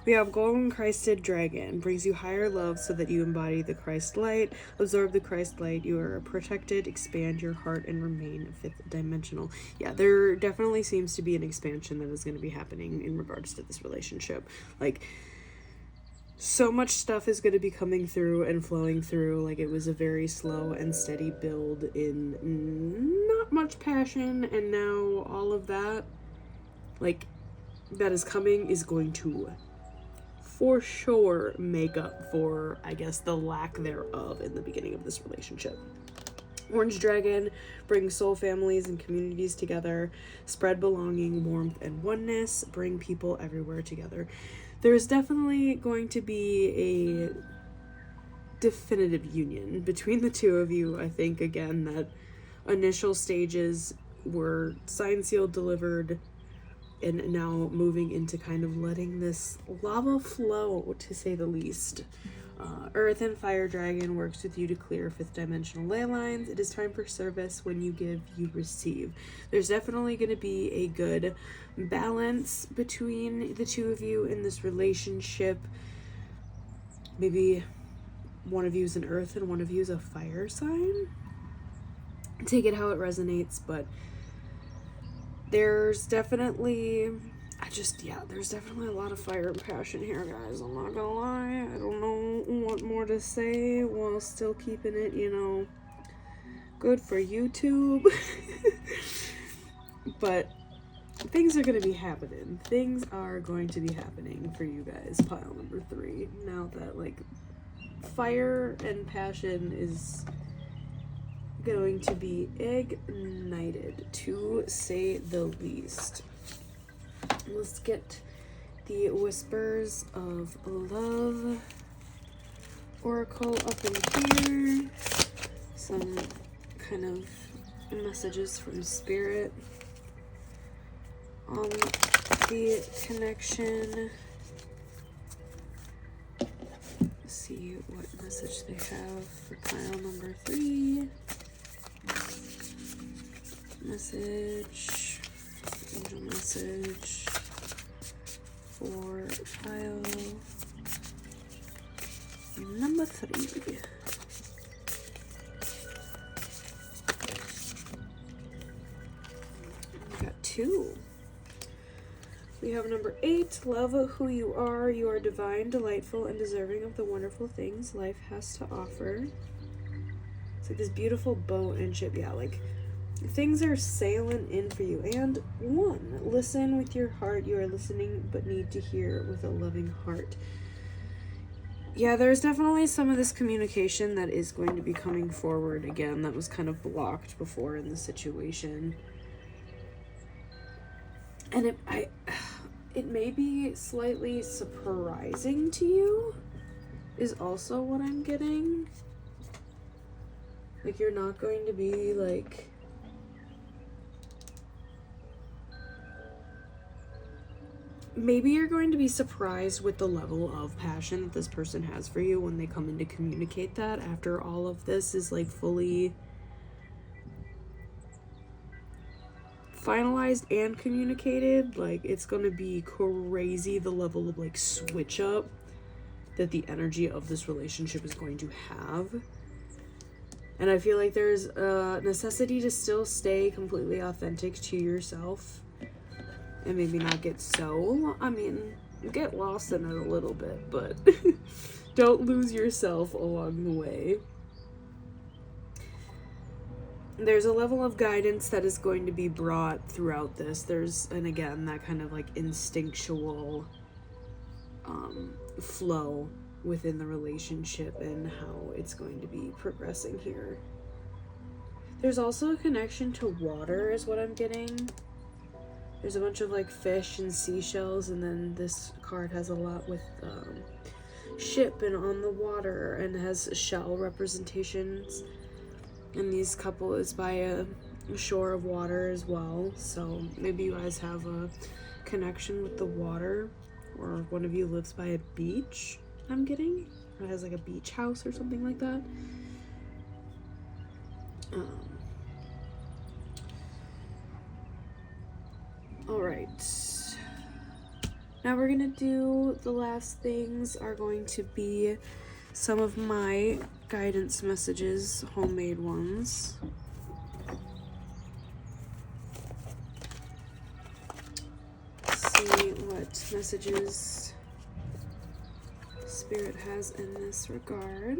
We have Golden Christed Dragon. Brings you higher love so that you embody the Christ light. Absorb the Christ light. You are protected. Expand your heart and remain 5th dimensional. Yeah, there definitely seems to be an expansion that is going to be happening in regards to this relationship. Like, so much stuff is going to be coming through and flowing through. Like, it was a very slow and steady build in not much passion, and now all of that, like, that is coming is going to for sure make up for, I guess, the lack thereof in the beginning of this relationship. Orange Dragon brings soul families and communities together, spread belonging, warmth, and oneness, bring people everywhere together. There's definitely going to be a definitive union between the two of you. I think, again, that initial stages were signed, sealed, delivered, and now moving into kind of letting this lava flow, to say the least. Earth and Fire Dragon works with you to clear 5th dimensional ley lines. It is time for service. When you give, you receive. There's definitely going to be a good balance between the two of you in this relationship. Maybe one of you is an earth and one of you is a fire sign. Take it how it resonates, but there's definitely, there's definitely a lot of fire and passion here, guys. I'm not gonna lie. I don't know what more to say while still keeping it, good for YouTube. But things are gonna be happening. Things are going to be happening for you guys, pile number 3. Now that, like, fire and passion is going to be ignited, to say the least. Let's get the Whispers of Love Oracle up in here. Some kind of messages from Spirit on the connection. Let's see what message they have for pile number 3. Message, angel message for pile number 3. 2. We have number 8, love who you are. You are divine, delightful, and deserving of the wonderful things life has to offer. It's like this beautiful boat and ship. Yeah, like things are sailing in for you. And 1, listen with your heart. You are listening but need to hear with a loving heart. Yeah, there's definitely some of this communication that is going to be coming forward again that was kind of blocked before in the situation. And it may be slightly surprising to you, is also what I'm getting. Like, you're not going to be, like, maybe you're going to be surprised with the level of passion that this person has for you when they come in to communicate that after all of this is, like, fully finalized and communicated. Like, it's gonna be crazy the level of, like, switch up that the energy of this relationship is going to have. And I feel like there's a necessity to still stay completely authentic to yourself and maybe not get so, I mean, get lost in it a little bit, but don't lose yourself along the way. There's a level of guidance that is going to be brought throughout this. There's, and again, that kind of like instinctual flow within the relationship and how it's going to be progressing here. There's also a connection to water is what I'm getting. There's a bunch of like fish and seashells, and then this card has a lot with ship and on the water, and has shell representations. And these couple is by a shore of water as well, so maybe you guys have a connection with the water, or one of you lives by a beach, I'm getting. Or has like a beach house or something like that. Alright. Now we're gonna do, the last things are going to be some of my guidance messages, homemade ones. See what messages Spirit has in this regard.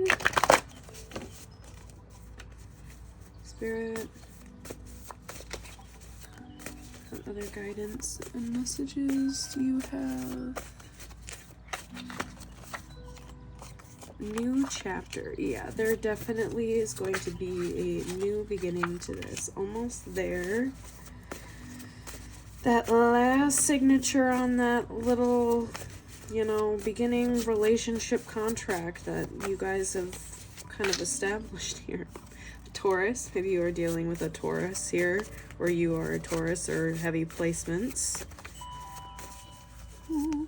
Spirit, what other guidance and messages do you have? New chapter. Yeah, there definitely is going to be a new beginning to this. Almost there. That last signature on that little, you know, beginning relationship contract that you guys have kind of established here. Taurus. Maybe you are dealing with a Taurus here, or you are a Taurus or heavy placements. Ooh.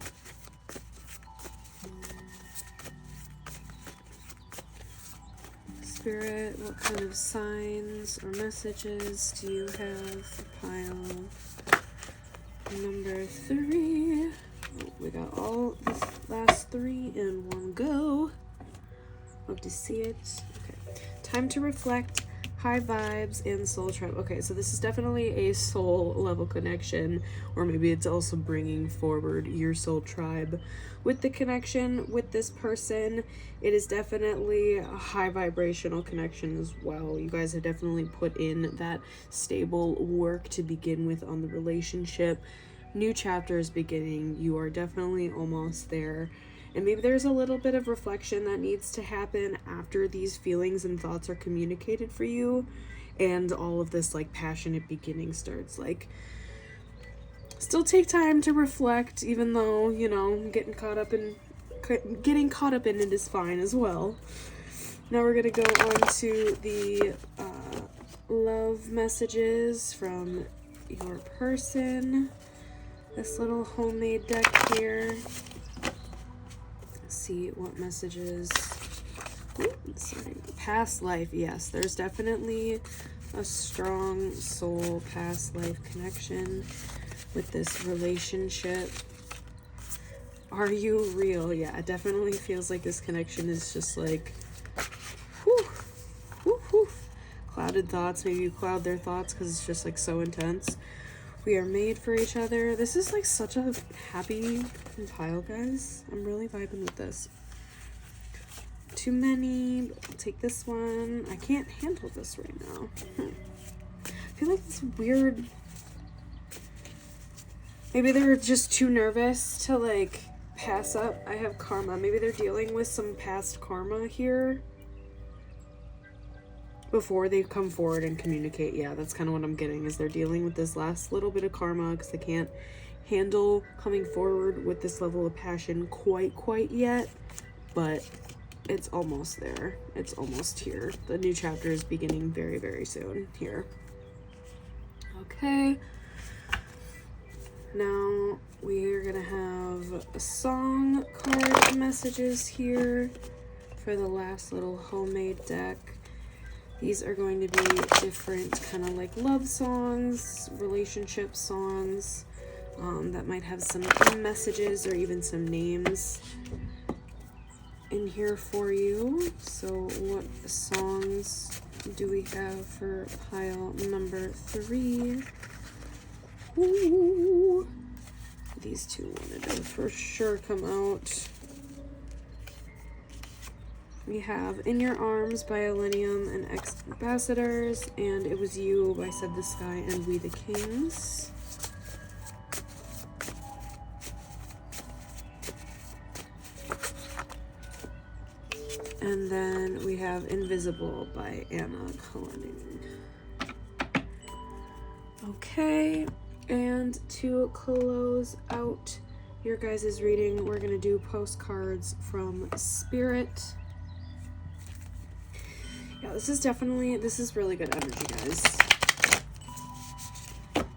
Spirit, what kind of signs or messages do you have? Pile number 3. Oh, we got all the last 3 in one go. Love to see it. Okay. Time to reflect, high vibes, and soul tribe. Okay, so this is definitely a soul level connection, or maybe it's also bringing forward your soul tribe with the connection with this person. It is definitely a high vibrational connection as well. You guys have definitely put in that stable work to begin with on the relationship. New chapter is beginning. You are definitely almost there. And maybe there's a little bit of reflection that needs to happen after these feelings and thoughts are communicated for you, and all of this like passionate beginning starts. Like, still take time to reflect, even though, you know, getting caught up in it is fine as well. Now we're gonna go on to the love messages from your person. This little homemade deck here. See what messages. Sorry. Past life. Yes, there's definitely a strong soul past life connection with this relationship. Are you real? Yeah, it definitely feels like this connection is just like whew, whew, whew. Clouded thoughts. Maybe you cloud their thoughts because it's just like so intense. We are made for each other. This is like such a happy pile, guys. I'm really vibing with this. Too many, but I'll take this one. I can't handle this right now. I feel like it's weird. Maybe they're just too nervous to like pass up. I have karma. Maybe they're dealing with some past karma here before they come forward and communicate. Yeah, that's kind of what I'm getting, is they're dealing with this last little bit of karma because they can't handle coming forward with this level of passion quite yet, but it's almost there. It's almost here. The new chapter is beginning very soon here. Okay. Now we're gonna have a song card messages here for the last little homemade deck. These are going to be different kind of like love songs, relationship songs, that might have some messages or even some names in here for you. So what songs do we have for pile number 3? Ooh, these two wanted to for sure come out. We have In Your Arms by Millennium and Ex Ambassadors, and It Was You by Said the Sky and We the Kings. And then we have Invisible by Anna Kalenin. Okay, and to close out your guys' reading, we're going to do postcards from Spirit. Yeah, this is really good energy, guys.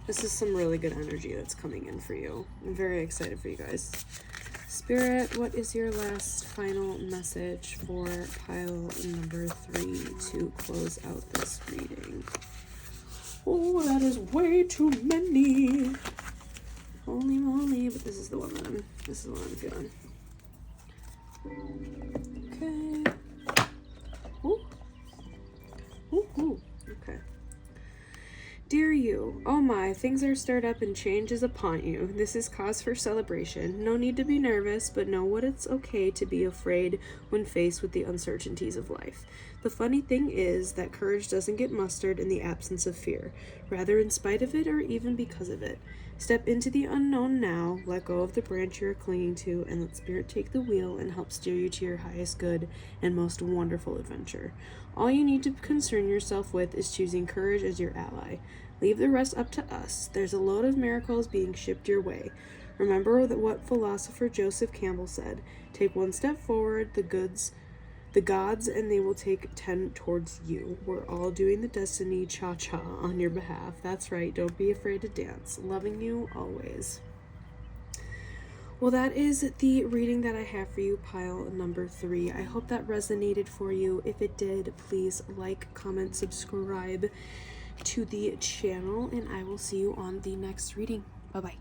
This is some really good energy that's coming in for you. I'm very excited for you guys. Spirit, what is your last final message for pile number 3 to close out this reading? Oh, that is way too many. Holy moly, but this is the one that I'm feeling. Okay. Ooh. Ooh. Okay. Dear you, oh my, things are stirred up and change is upon you. This is cause for celebration. No need to be nervous, but know what it's okay to be afraid when faced with the uncertainties of life. The funny thing is that courage doesn't get mustered in the absence of fear, rather in spite of it or even because of it. Step into the unknown now, let go of the branch you're clinging to, and let Spirit take the wheel and help steer you to your highest good and most wonderful adventure. All you need to concern yourself with is choosing courage as your ally. Leave the rest up to us. There's a load of miracles being shipped your way. Remember what philosopher Joseph Campbell said, take one step forward, the gods, and they will take 10 towards you. We're all doing the destiny cha-cha on your behalf. That's right, don't be afraid to dance. Loving you always. Well, that is the reading that I have for you, pile number 3. I hope that resonated for you. If it did, please like, comment, subscribe to the channel, and I will see you on the next reading. Bye-bye.